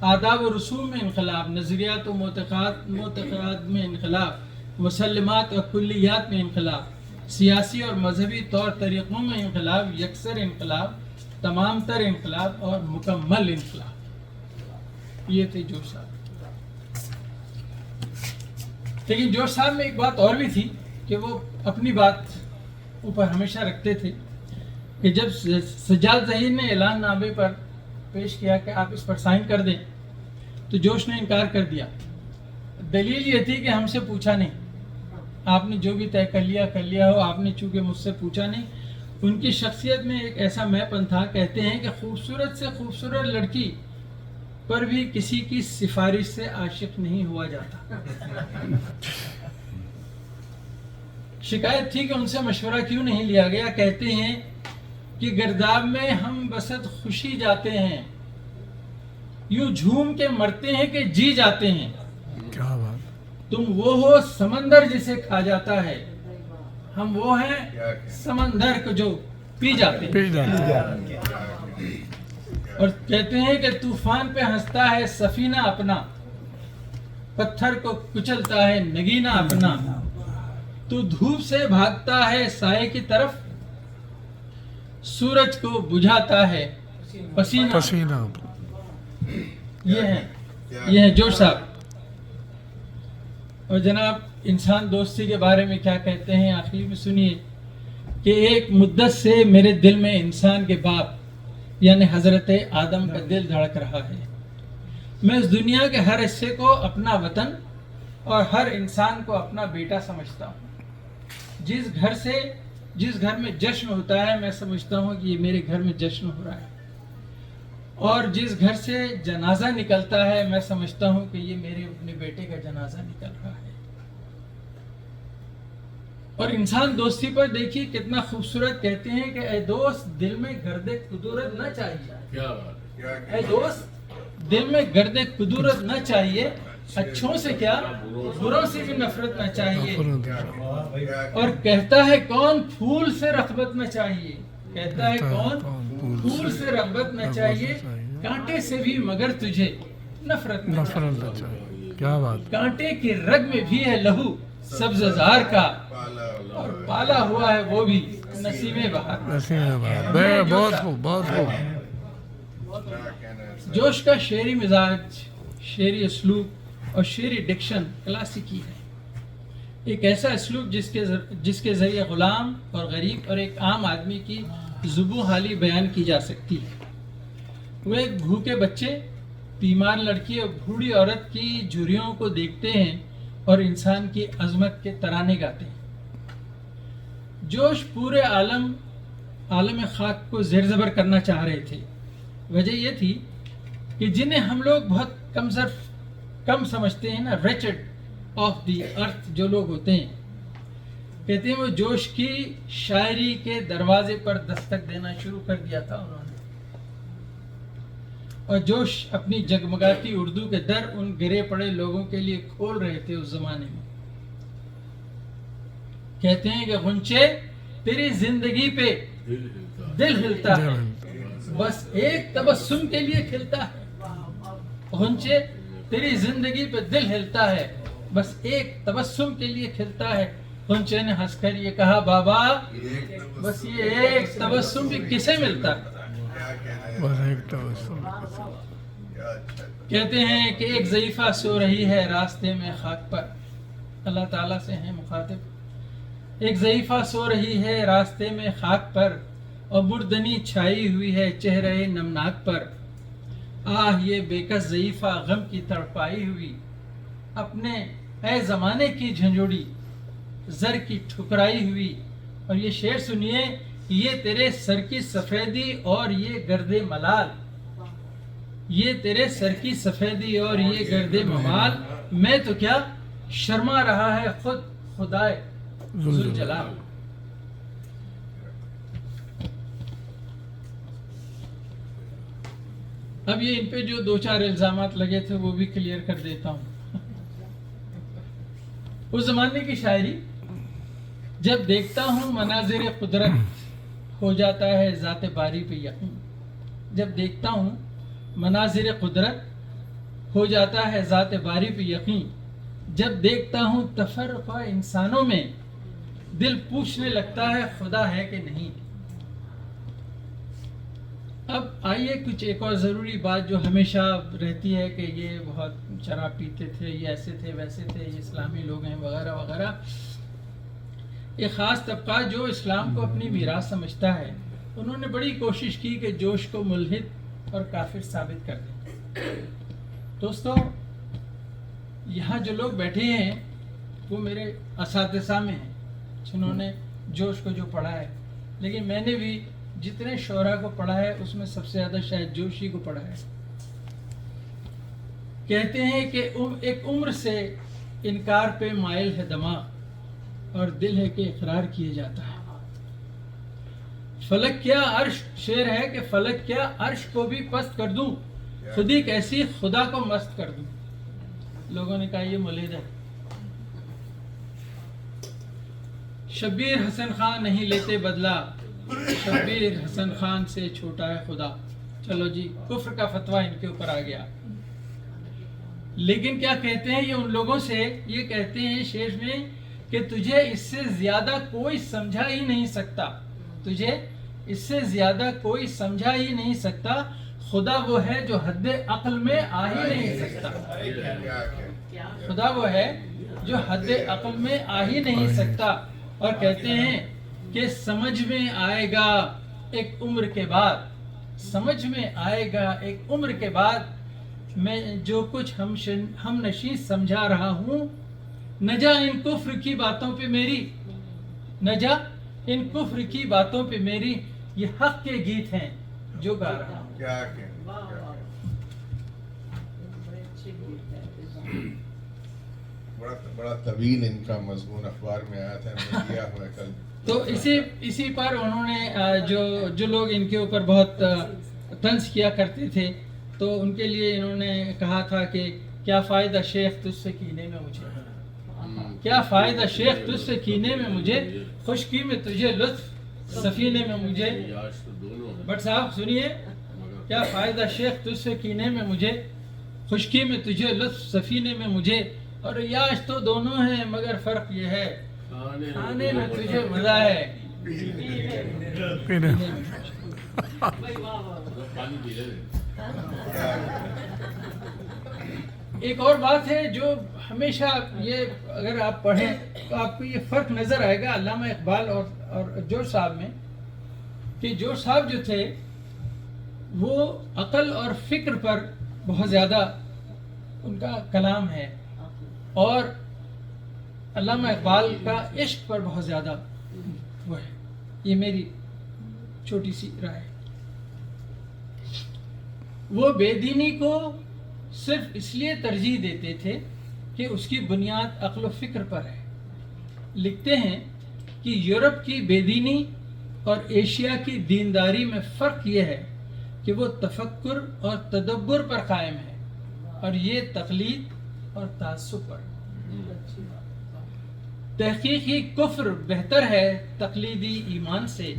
آداب و رسوم میں انقلاب، نظریات و معتقدات میں انقلاب، مسلمات اور کلیات میں انقلاب، سیاسی اور مذہبی طور طریقوں میں انقلاب، یکسر انقلاب، تمام تر انقلاب اور مکمل انقلاب. یہ تھے جوش صاحب. لیکن جوش صاحب میں ایک بات اور بھی تھی کہ وہ اپنی بات اوپر ہمیشہ رکھتے تھے کہ جب سجاد ظہیر نے اعلان نامے پر پیش کیا کہ آپ اس پر سائن کر دیں تو جوش نے انکار کر دیا. دلیل یہ تھی کہ ہم سے پوچھا نہیں، آپ نے جو بھی طے کر لیا ہو، آپ نے چونکہ مجھ سے پوچھا نہیں. ان کی شخصیت میں ایک ایسا میپن تھا، کہتے ہیں کہ خوبصورت سے خوبصورت لڑکی پر بھی کسی کی سفارش سے عاشق نہیں ہوا جاتا. شکایت تھی کہ ان سے مشورہ کیوں نہیں لیا گیا. کہتے ہیں کہ گرداب میں ہم بسط خوشی جاتے ہیں، یوں جھوم کے مرتے ہیں کہ جی جاتے ہیں. کیا بات. تم وہ ہو سمندر جسے کھا جاتا ہے، ہم وہ ہیں سمندر کو جو پی جاتے ہیں. اور کہتے ہیں کہ طوفان پہ ہنستا ہے سفینہ اپنا، پتھر کو کچلتا ہے نگینہ اپنا، تو دھوپ سے بھاگتا ہے سائے کی طرف، سورج کو بجھاتا ہے پسینہ۔ پسینہ یہ ہیں جوش صاحب۔ اور جناب انسان دوستی کے بارے میں کیا کہتے ہیں آخر میں سنیے کہ ایک مدت سے میرے دل میں انسان کے باپ یعنی حضرت آدم کا دل دھڑک رہا ہے۔ میں اس دنیا کے ہر حصے کو اپنا وطن اور ہر انسان کو اپنا بیٹا سمجھتا ہوں۔ جس گھر میں جشن ہوتا ہے میں سمجھتا ہوں کہ یہ میرے گھر میں جشن ہو رہا ہے، اور جس گھر سے جنازہ نکلتا ہے میں سمجھتا ہوں کہ یہ میرے اپنے بیٹے کا جنازہ نکل رہا ہے۔ اور انسان دوستی پر دیکھیے کتنا خوبصورت کہتے ہیں کہ اے دوست دل میں گرد کدورت نہ چاہیے، اے دوست دل میں گرد کدورت نہ چاہیے، اچھوں سے کیا بروں سے بھی نفرت نہ چاہیے۔ اور کہتا ہے کون پھول سے رغبت نہ چاہیے، کہتا ہے کون پھول سے رغبت نہ چاہیے، کانٹے سے بھی مگر تجھے نفرت نہ چاہیے۔ کیا بات، کانٹے کی رگ میں بھی ہے لہو سبز زار کا، اور پالا ہوا ہے وہ بھی نسیم بہار۔ بہت خوب، بہت خوب۔ جوش کا شعری مزاج، شعری اسلوب اور شعری ڈکشن کلاسیکی ہے، ایک ایسا اسلوب جس کے ذریعے غلام اور غریب اور ایک عام آدمی کی زبوں حالی بیان کی جا سکتی ہے۔ وہ ایک بھوکے بچے، بیمار لڑکی اور بوڑھی عورت کی جھریوں کو دیکھتے ہیں اور انسان کی عظمت کے ترانے گاتے ہیں۔ جوش پورے عالم خاک کو زیر زبر کرنا چاہ رہے تھے۔ وجہ یہ تھی کہ جنہیں ہم لوگ بہت کم سمجھتے ہیں نا، ریچڈ آف دی ارتھ جو لوگ ہوتے ہیں، کہتے ہیں وہ جوش کی شاعری کے دروازے پر دستک دینا شروع کر دیا تھا انہوں نے، اور جوش اپنی جگمگاتی اردو کے در ان گرے پڑے لوگوں کے لیے کھول رہے تھے اس زمانے میں۔ کہتے ہیں کہ غنچے تیری زندگی پہ دل ہلتا ہے، بس ایک تبسم کے لیے کھلتا ہے۔ غنچے تیری زندگی پہ دل ہلتا ہے، بس ایک تبسم کے لیے کھلتا ہے۔ غنچے نے ہنس کر یہ کہا بابا بس یہ ایک تبسم بھی کسے ملتا ہے؟ بس ایک تبسم۔ کہتے ہیں کہ ایک ضعیفہ سو رہی ہے راستے میں خاک پر، اللہ تعالیٰ سے ہیں مخاطب۔ ایک ضعیفہ سو رہی ہے راستے میں خاک پر، اور مردنی چھائی ہوئی ہے چہرے نمناک پر۔ آہ یہ بے کس ضعیفہ غم کی تڑپائی ہوئی، اپنے اے زمانے کی جھنجھوڑی زر کی ٹھکرائی ہوئی۔ اور یہ شعر سنیے، یہ تیرے سر کی سفیدی اور یہ گرد ملال، یہ تیرے سر کی سفیدی اور یہ گرد ممال، میں تو کیا شرما رہا ہے خود خدائے ذوالجلال۔ اب یہ ان پہ جو دو چار الزامات لگے تھے وہ بھی کلیئر کر دیتا ہوں۔ اس زمانے کی شاعری، جب دیکھتا ہوں مناظر قدرت ہو جاتا ہے ذات باری پہ یقین، جب دیکھتا ہوں مناظر قدرت ہو جاتا ہے ذات باری پہ یقین، جب دیکھتا ہوں تفرقہ انسانوں میں دل پوچھنے لگتا ہے خدا ہے کہ نہیں۔ اب آئیے کچھ ایک اور ضروری بات جو ہمیشہ رہتی ہے کہ یہ بہت شراب پیتے تھے، یہ ایسے تھے ویسے تھے، یہ اسلامی لوگ ہیں وغیرہ وغیرہ۔ ایک خاص طبقہ جو اسلام کو اپنی میراث سمجھتا ہے، انہوں نے بڑی کوشش کی کہ جوش کو ملحد اور کافر ثابت کر دیں۔ دوستو یہاں جو لوگ بیٹھے ہیں وہ میرے اساتذہ میں ہیں جنہوں نے جوش کو جو پڑھا ہے، لیکن میں نے بھی جتنے شعراء کو پڑھا ہے اس میں سب سے زیادہ شاید جوشی کو پڑھا ہے۔ کہتے ہیں کہ ایک عمر سے انکار پہ مائل ہے دماغ، اور دل ہے کہ اقرار کیے جاتا ہے۔ فلک کیا عرش، شعر ہے کہ فلک کیا عرش کو بھی پست کر دوں، خودی کیسی خدا کو مست کر دوں۔ لوگوں نے کہا یہ مولد ہے۔ شبیر حسن خان نہیں لیتے بدلہ، شبیر حسن خان سے چھوٹا ہے خدا۔ چلو جی کفر کا فتویٰ ان کے اوپر آ گیا. لیکن کیا کہتے ہیں یہ ان لوگوں سے, یہ کہتے ہیں شیش میں کہ تجھے اس سے زیادہ کوئی سمجھا ہی نہیں سکتا, تجھے اس سے زیادہ کوئی سمجھا ہی نہیں سکتا, خدا وہ ہے جو حد عقل میں آ ہی نہیں سکتا, خدا وہ ہے جو حد عقل میں آ ہی نہیں سکتا. اور کہتے ہیں کہ سمجھ میں آئے گا ایک عمر کے بعد, سمجھ میں آئے گا ایک عمر کے بعد, میں جو کچھ ہم نشین سمجھا رہا ہوں, نہ جا ان کفر کی باتوں پہ میری, نہ جا ان کفر کی باتوں پہ میری, یہ حق کے گیت ہیں جو گا رہا ہوں. کیا بڑا طویل ان کا مضمون اخبار میں آیا تھا, میں نے لیا ہوا کل. تو اسی پر انہوں نے جو لوگ ان کے اوپر بہت طنز کیا کرتے تھے, تو ان کے لیے انہوں نے کہا تھا کہ کیا فائدہ شیخ تجھ سے کینے میں مجھے, کیا فائدہ شیخ تجھ سے کینے میں مجھے, خشکی میں تجھے لطف سفینے میں مجھے. بٹ صاحب سنیے, کیا فائدہ شیخ تجھ سے کینے میں مجھے, خشکی میں تجھے لطف سفینے میں مجھے, اور یاش تو دونوں ہیں مگر فرق یہ ہے کھانے میں تجھے مزہ ہے. پینے ایک اور بات ہے جو ہمیشہ یہ اگر آپ پڑھیں تو آپ کو یہ فرق نظر آئے گا علامہ اقبال اور جوش صاحب میں, کہ جوش صاحب جو تھے وہ عقل اور فکر پر بہت زیادہ ان کا کلام ہے, اور علامہ اقبال کا عشق پر بہت زیادہ وہ ہے. یہ میری چھوٹی سی رائے. وہ بے دینی کو صرف اس لیے ترجیح دیتے تھے کہ اس کی بنیاد عقل و فکر پر ہے. لکھتے ہیں کہ یورپ کی بے دینی اور ایشیا کی دینداری میں فرق یہ ہے کہ وہ تفکر اور تدبر پر قائم ہے, اور یہ تقلید اور تعصب پر. تحقیقی کفر بہتر ہے تقلیدی ایمان سے,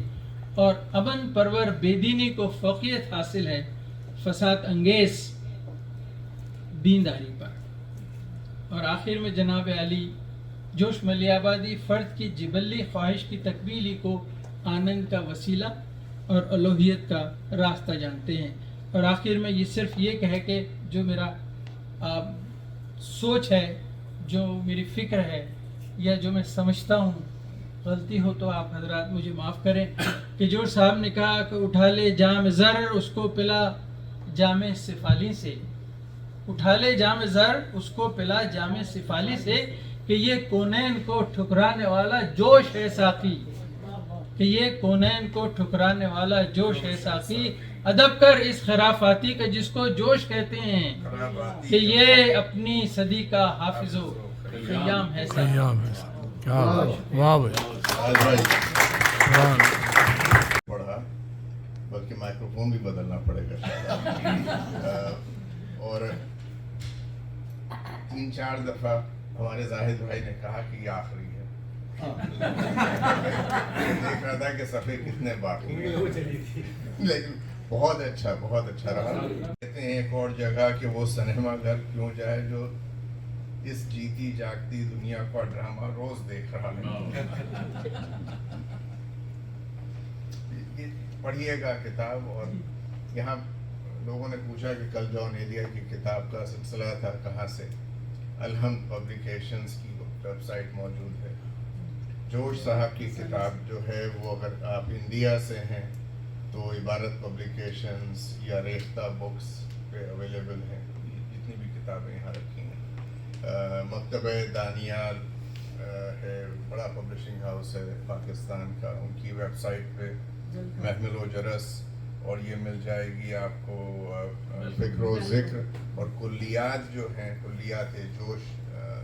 اور امن پرور بے دینی کو فوقیت حاصل ہے فساد انگیز دینداری پر. اور آخر میں جناب علی جوش ملی آبادی فرد کی جبلی خواہش کی تکمیلی کو آنند کا وسیلہ اور الوہیت کا راستہ جانتے ہیں. اور آخر میں یہ صرف یہ کہے کہ جو میرا سوچ ہے, جو میری فکر ہے, یا جو میں سمجھتا ہوں, غلطی ہو تو آپ حضرات مجھے معاف کریں, کہ جوش صاحب نے کہا کہ اٹھا لے جام زر اس کو پلا جام سفالی سے, اٹھا لے جام زر اس کو پلا جام سفالی سے, کہ یہ کونین کو ٹھکرانے والا جوش ہے ساقی, کہ یہ کونین کو ٹھکرانے والا جوش ہے ساقی. ادب کر اس خرافاتی کا جس کو جوش کہتے ہیں, کہ یہ اپنی صدی کا حافظ و خیام ہے ساقی. ایام ہے. کیا واہ بھائی, پڑھا, بلکہ مائکروفون بھی بدلنا پڑے گا. اور 3-4 دفعہ ہمارے زاہد بھائی نے کہا کہ یہ آخری ہے. دیکھ رہا تھا کہ صفحے کتنے باقی ہیں, لیکن بہت اچھا رہا. کہتے ہیں ایک اور جگہ کہ وہ سنیما گھر کیوں جائے جو اس جیتی جاگتی دنیا کا ڈرامہ روز دیکھ رہا ہے. پڑھیے گا کتاب. اور یہاں لوگوں نے پوچھا کہ کل جان ایلیا کی کتاب کا سلسلہ تھا کہاں سے. الحمد پبلیکیشنز کی ویب سائٹ موجود ہے. جوش صاحب کی کتاب جو ہے وہ اگر آپ انڈیا سے ہیں تو عبارت پبلیکیشنز یا ریختہ بکس پہ اویلیبل ہیں. جتنی بھی کتابیں یہاں رکھی ہیں. مکتبہ دانیال ہے, بڑا پبلشنگ ہاؤس ہے پاکستان کا, ان کی ویب سائٹ پہ محمل و جرس, اور یہ مل جائے گی آپ کو فکر و ذکر اور کلیات جو ہیں, کلیات جوش,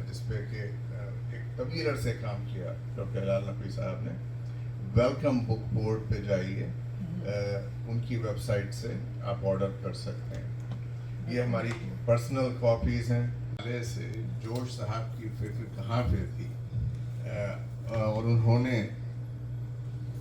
جس پہ کہ ایک طویل عرصے کام کیا ڈاکٹر ہلال نقوی صاحب نے. ویلکم بک بورڈ پہ جائیے, ان کی ویب سائٹ سے آپ آرڈر کر سکتے ہیں. یہ ہماری پرسنل کاپیز ہیں. پہلے سے جوش صاحب کی فکر کہاں پہ تھی, اور انہوں نے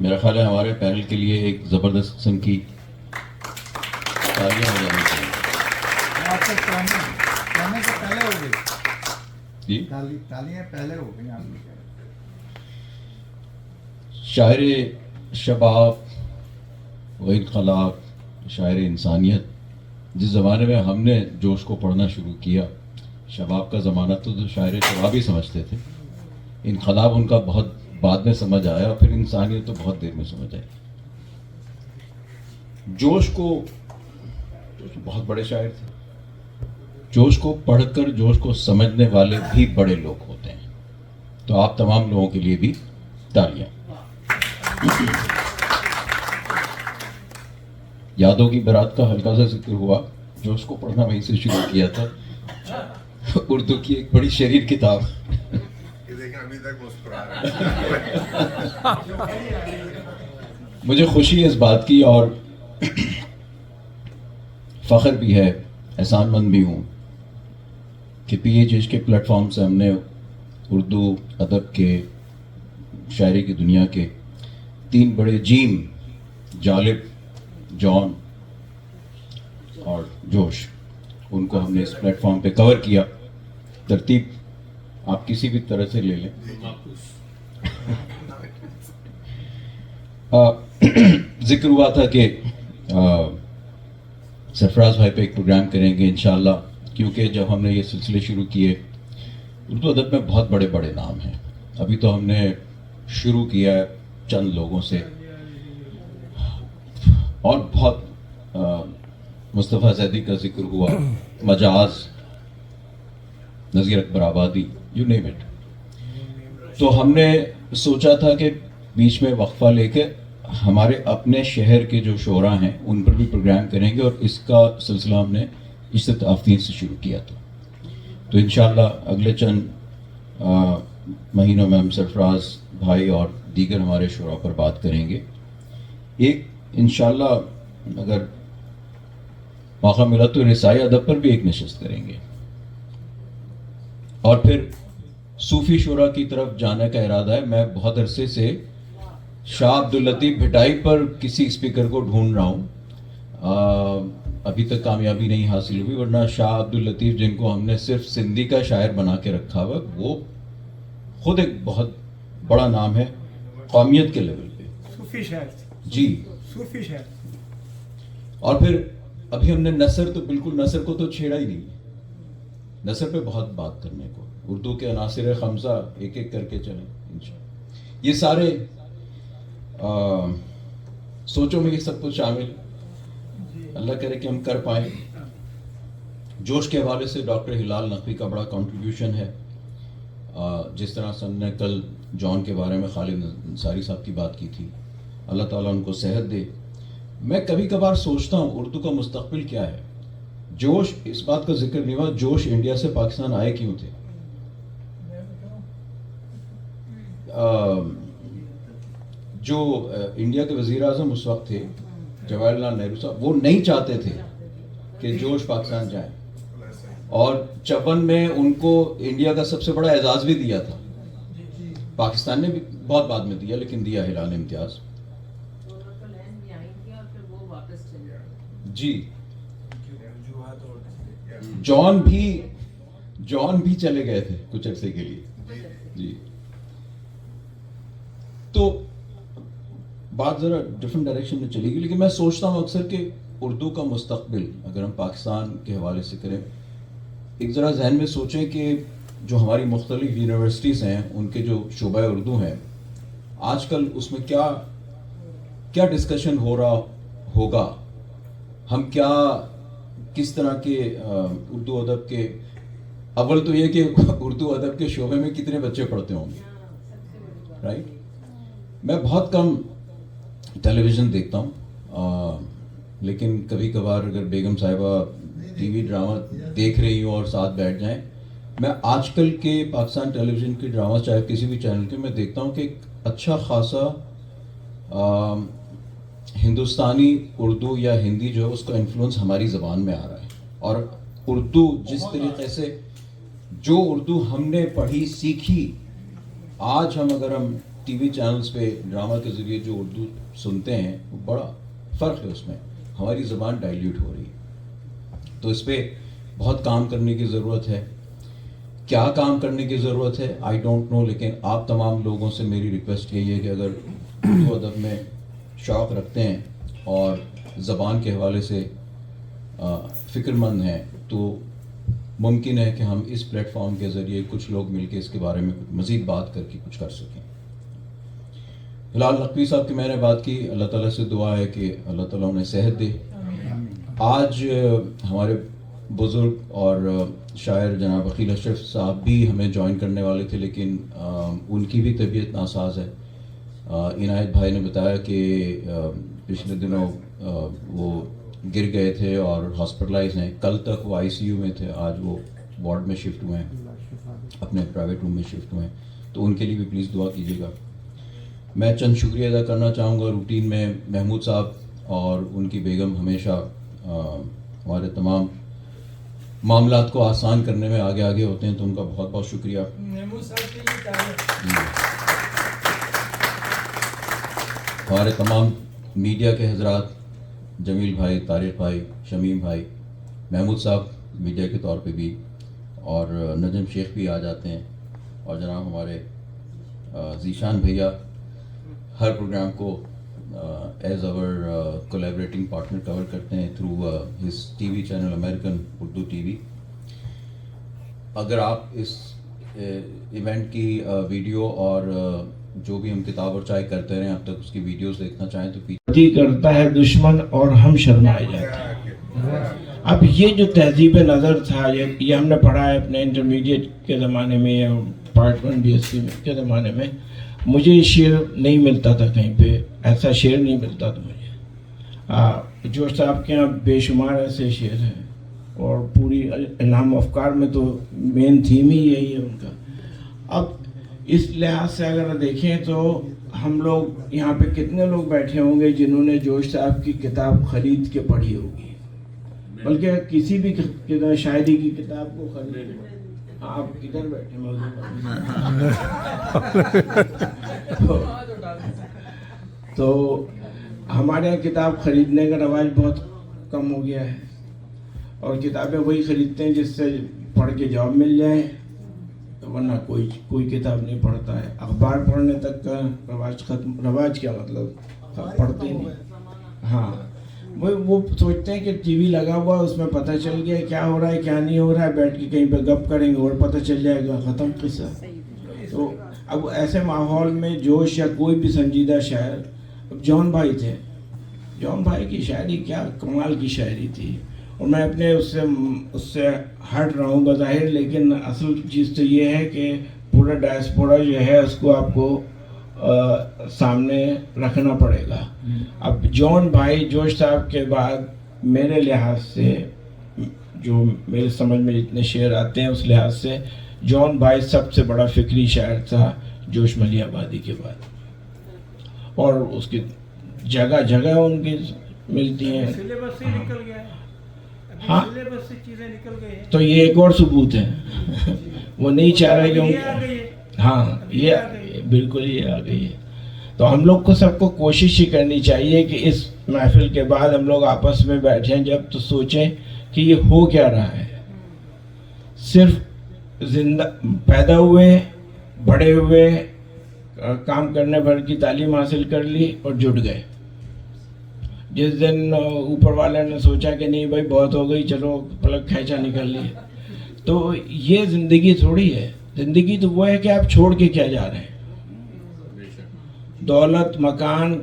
میرا خیال ہے ہمارے پینل کے لیے ایک زبردست قسم کی تالیاں ہو جانی چاہیے. آپ سے کہنے سے پہلے ہو گئی جی تالیاں پہلے ہو گئی آپ کی. شاعر شباب و انقلاب، شاعر انسانیت، جس زمانے میں ہم نے جوش کو پڑھنا شروع کیا، شباب کا زمانہ تو شاعر شباب ہی سمجھتے تھے، انقلاب ان کا بہت بعد میں سمجھ آیا، اور پھر انسانیت تو بہت دیر میں سمجھ آئی. جوش بہت بڑے شاعر تھے. جوش کو پڑھ کر جوش کو سمجھنے والے بھی بڑے لوگ ہوتے ہیں. تو آپ تمام لوگوں کے لیے بھی تالیاں. یادوں کی برات کا ہلکا سا ذکر ہوا. جوش کو پڑھنا وہیں سے شروع کیا تھا. اردو کی ایک بڑی شریر کتاب. ابھی تک مسکرا رہا ہے. مجھے خوشی ہے اس بات کی اور فخر بھی ہے، احسان مند بھی ہوں کہ پی ایچ ایچ کے پلیٹ فارم سے ہم نے اردو ادب کے، شاعری کی دنیا کے 3 بڑے جیم، جالب، جان اور جوش، ان کو ہم نے اس پلیٹ فارم پہ کور کیا. ترتیب آپ کسی بھی طرح سے لے لیں. ذکر ہوا تھا کہ سرفراز بھائی پہ ایک پروگرام کریں گے انشاءاللہ، کیونکہ جب ہم نے یہ سلسلے شروع کیے، اردو ادب میں بہت بڑے بڑے نام ہیں. ابھی تو ہم نے شروع کیا ہے چند لوگوں سے، اور بہت مصطفیٰ زیدی کا ذکر ہوا، مجاز، نذیر اکبر آبادی، یو نیم اٹ. تو ہم نے سوچا تھا کہ بیچ میں وقفہ لے کے ہمارے اپنے شہر کے جو شعراء ہیں ان پر بھی پروگرام کریں گے، اور اس کا سلسلہ ہم نے عشرت آفرین سے شروع کیا تھا. تو انشاءاللہ اگلے چند مہینوں میں ہم سرفراز بھائی اور دیگر ہمارے شعراء پر بات کریں گے. ایک انشاءاللہ اگر موقع ملا تو رسائی ادب پر بھی ایک نشست کریں گے، اور پھر صوفی شعراء کی طرف جانے کا ارادہ ہے. میں بہت عرصے سے شاہ عبداللطیف بھٹائی پر کسی اسپیکر کو ڈھونڈ رہا ہوں، ابھی تک کامیابی نہیں حاصل ہوئی. ورنہ شاہ عبداللطیف، جن کو ہم نے صرف سندھی کا شاعر بنا کے رکھا ہوا، وہ خود ایک بہت بڑا نام ہے قومیت کے لیول پہ. صوفی شاعر جی، صوفی شاعر. اور پھر ابھی ہم نے نثر، تو بالکل نثر کو تو چھیڑا ہی نہیں. نثر پہ بہت بات کرنے کو، اردو کے عناصر خمسہ ایک ایک کر کے چلیں انشاءاللہ. یہ سارے سوچوں میں یہ سب کچھ شامل، اللہ کرے کہ ہم کر پائیں. جوش کے حوالے سے ڈاکٹر ہلال نقوی کا بڑا کنٹریبیوشن ہے. جس طرح سن نے کل جان کے بارے میں خالد انصاری صاحب کی بات کی تھی، اللہ تعالیٰ ان کو صحت دے. میں کبھی کبھار سوچتا ہوں اردو کا مستقبل کیا ہے. جوش، اس بات کا ذکر نہیں ہوا، جوش انڈیا سے پاکستان آئے کیوں تھے؟ جو انڈیا کے وزیر اعظم اس وقت تھے جواہر لال نہرو صاحب، وہ نہیں چاہتے تھے کہ جوش پاکستان جائے، اور 54 میں ان کو انڈیا کا سب سے بڑا اعزاز بھی دیا تھا. پاکستان نے بھی بہت بعد میں دیا، لیکن دیا ہلال امتیاز. جی، جان بھی چلے گئے تھے کچھ عرصے کے لیے. جی، تو بات ذرا ڈفرنٹ ڈائریکشن میں چلی گئی، لیکن میں سوچتا ہوں اکثر کہ اردو کا مستقبل اگر ہم پاکستان کے حوالے سے کریں، ایک ذرا ذہن میں سوچیں کہ جو ہماری مختلف یونیورسٹیز ہیں، ان کے جو شعبہ اردو ہیں، آج کل اس میں کیا ڈسکشن ہو رہا ہوگا. ہم کس طرح کے اردو ادب کے، اول تو یہ کہ اردو ادب کے شعبے میں کتنے بچے پڑھتے ہوں گے، رائٹ. میں بہت کم ٹیلی ویژن دیکھتا ہوں، لیکن کبھی کبھار اگر بیگم صاحبہ ٹی وی ڈرامہ دیکھ رہی ہوں اور ساتھ بیٹھ جائیں، میں آج کل کے پاکستان ٹیلی ویژن کے ڈرامہ، چاہے کسی بھی چینل کے، میں دیکھتا ہوں کہ ایک اچھا خاصا ہندوستانی اردو یا ہندی جو ہے اس کا انفلوئنس ہماری زبان میں آ رہا ہے. اور اردو جس طریقے سے، جو اردو ہم نے پڑھی سیکھی، آج ہم ٹی وی چینلز پہ ڈرامہ کے ذریعے جو اردو سنتے ہیں وہ بڑا فرق ہے اس میں. ہماری زبان ڈائلیوٹ ہو رہی ہے, تو اس پہ بہت کام کرنے کی ضرورت ہے. کیا کام کرنے کی ضرورت ہے آئی ڈونٹ نو, لیکن آپ تمام لوگوں سے میری ریکویسٹ یہی ہے کہ اگر اردو ادب میں شوق رکھتے ہیں اور زبان کے حوالے سے فکر مند ہیں تو ممکن ہے کہ ہم اس پلیٹ فارم کے ذریعے کچھ لوگ مل کے اس کے بارے میں مزید بات کر کے کچھ کر سکیں. فی الحال نقوی صاحب کی میں نے بات کی, اللہ تعالیٰ سے دعا ہے کہ اللہ تعالیٰ انہیں صحت دے. آج ہمارے بزرگ اور شاعر جناب عقیل اشرف صاحب بھی ہمیں جوائن کرنے والے تھے, لیکن ان کی بھی طبیعت ناساز ہے. عنایت بھائی نے بتایا کہ پچھلے دنوں وہ گر گئے تھے اور ہاسپٹلائز ہیں. کل تک وہ آئی سی یو میں تھے, آج وہ وارڈ میں شفٹ ہوئے ہیں, اپنے پرائیویٹ روم میں شفٹ ہوئے ہیں, تو ان کے لیے بھی پلیز دعا کیجیے گا. میں چند شکریہ ادا کرنا چاہوں گا. روٹین میں محمود صاحب اور ان کی بیگم ہمیشہ ہمارے تمام معاملات کو آسان کرنے میں آگے آگے ہوتے ہیں, تو ان کا بہت بہت شکریہ. ہمارے تمام میڈیا کے حضرات, جمیل بھائی, طارق بھائی, شمیم بھائی, محمود صاحب میڈیا کے طور پہ بھی, اور نجم شیخ بھی آ جاتے ہیں, اور جناب ہمارے ذیشان بھیا ہر پروگرام کو ایز اوور کولیبریٹنگ پارٹنر کور کرتے ہیں through his T V channel American Urdu T V. اگر آپ اس ایونٹ کی ویڈیو اور جو بھی ہم کتاب اور چائے کرتے رہے اب تک اس کی ویڈیوز دیکھنا چاہیں تو پیچھے کرتا ہے دشمن اور ہم شرمائے جاتے ہیں. اب یہ جو تہذیب نظر تھا, یہ ہم نے پڑھا ہے اپنے انٹرمیڈیٹ کے زمانے میں یا پارٹ 1 بی ایس سی کے زمانے میں. مجھے یہ شعر نہیں ملتا تھا کہیں پہ, ایسا شعر نہیں ملتا تھا مجھے. جوش صاحب کے یہاں بے شمار ایسے شعر ہیں, اور پوری الہام افکار میں تو مین تھیم ہی یہی ہے ان کا. اب اس لحاظ سے اگر دیکھیں تو ہم لوگ یہاں پہ کتنے لوگ بیٹھے ہوں گے جنہوں نے جوش صاحب کی کتاب خرید کے پڑھی ہوگی, بلکہ کسی بھی شاعری کی کتاب کو خرید. آپ ادھر بیٹھے تو ہمارے یہاں کتاب خریدنے کا رواج بہت کم ہو گیا ہے, اور کتابیں وہی خریدتے ہیں جس سے پڑھ کے جاب مل جائے, ورنہ کوئی کتاب نہیں پڑھتا ہے. اخبار پڑھنے تک کا رواج ختم. رواج کیا مطلب, پڑھتے ہی نہیں. ہاں, وہ سوچتے ہیں کہ ٹی وی لگا ہوا, اس میں پتہ چل گیا کیا ہو رہا ہے کیا نہیں ہو رہا ہے, بیٹھ کے کہیں پہ گپ کریں گے اور پتہ چل جائے گا, ختم قصہ. تو اب ایسے ماحول میں جوش یا کوئی بھی سنجیدہ شاعر, اب جون بھائی تھے, جون بھائی کی شاعری کیا کمال کی شاعری تھی, اور میں اپنے اس سے ہٹ رہا ہوں بظاہر, لیکن اصل چیز تو یہ ہے کہ پورا ڈائسپورا جو ہے اس کو آپ کو سامنے رکھنا پڑے گا. اب جون بھائی جوش صاحب کے بعد میرے لحاظ سے, جو میرے سمجھ میں جتنے شعر آتے ہیں اس لحاظ سے, جون بھائی سب سے بڑا فکری شاعر تھا جوش ملی آبادی کے بعد, اور اس کی جگہ جگہ ان کی ملتی ہیں. ہاں, تو یہ ایک اور ثبوت ہے. وہ نہیں چاہ رہے کہ ہاں یہ بالکل یہ آ گئی ہے. تو ہم لوگ کو سب کو کوشش ہی کرنی چاہیے کہ اس محفل کے بعد ہم لوگ آپس میں بیٹھیں جب تو سوچیں کہ یہ ہو کیا رہا ہے. صرف زندہ پیدا ہوئے, بڑے ہوئے, کام کرنے بھر کی تعلیم حاصل کر لی اور جٹ گئے. جس دن اوپر والے نے سوچا کہ نہیں بھائی بہت ہو گئی, چلو پلک کھینچا نکل لی. تو یہ زندگی تھوڑی ہے. زندگی تو وہ ہے کہ آپ چھوڑ کے کیا جا رہے ہیں. دولت, مکان,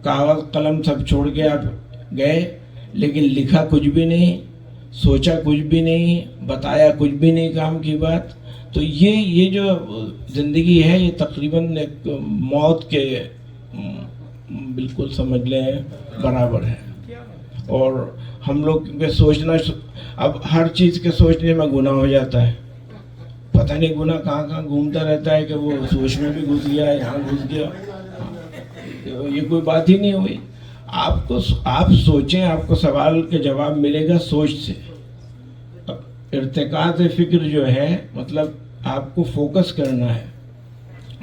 کاغذ قلم سب چھوڑ کے آپ گئے, لیکن لکھا کچھ بھی نہیں, سوچا کچھ بھی نہیں, بتایا کچھ بھی نہیں کام کی بات. تو یہ جو زندگی ہے یہ تقریباً ایک موت کے بالکل سمجھ لیں برابر ہے. اور ہم لوگ کے سوچنا, اب ہر چیز کے سوچنے میں گناہ ہو جاتا ہے. پتہ نہیں گناہ کہاں کہاں گھومتا رہتا ہے کہ وہ سوچ میں بھی گھس گیا, یہاں گھس گیا. یہ کوئی بات ہی نہیں ہوئی. آپ سوچیں, آپ کو سوال کے جواب ملے گا سوچ سے. ارتکاز فکر جو ہے مطلب آپ کو فوکس کرنا ہے.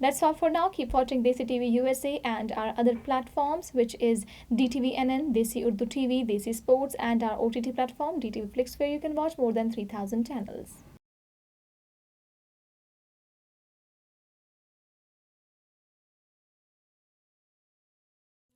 That's all for now. Keep watching Desi TV USA and our other platforms, which is DTVNN, Desi Urdu TV, Desi Sports, and our OTT platform, DTV Flix, where you can watch more than 3,000 channels.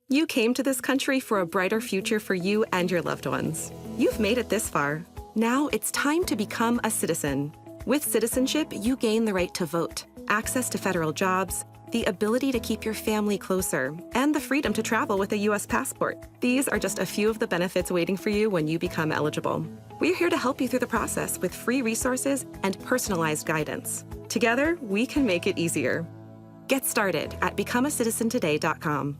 You came to this country for a brighter future for you and your loved ones. You've made it this far. Now it's time to become a citizen. With citizenship, you gain the right to vote, access to federal jobs, the ability to keep your family closer, and the freedom to travel with a U.S. passport. These are just a few of the benefits waiting for you when you become eligible. We're here to help you through the process with free resources and personalized guidance. Together, we can make it easier. Get started at becomeacitizentoday.com.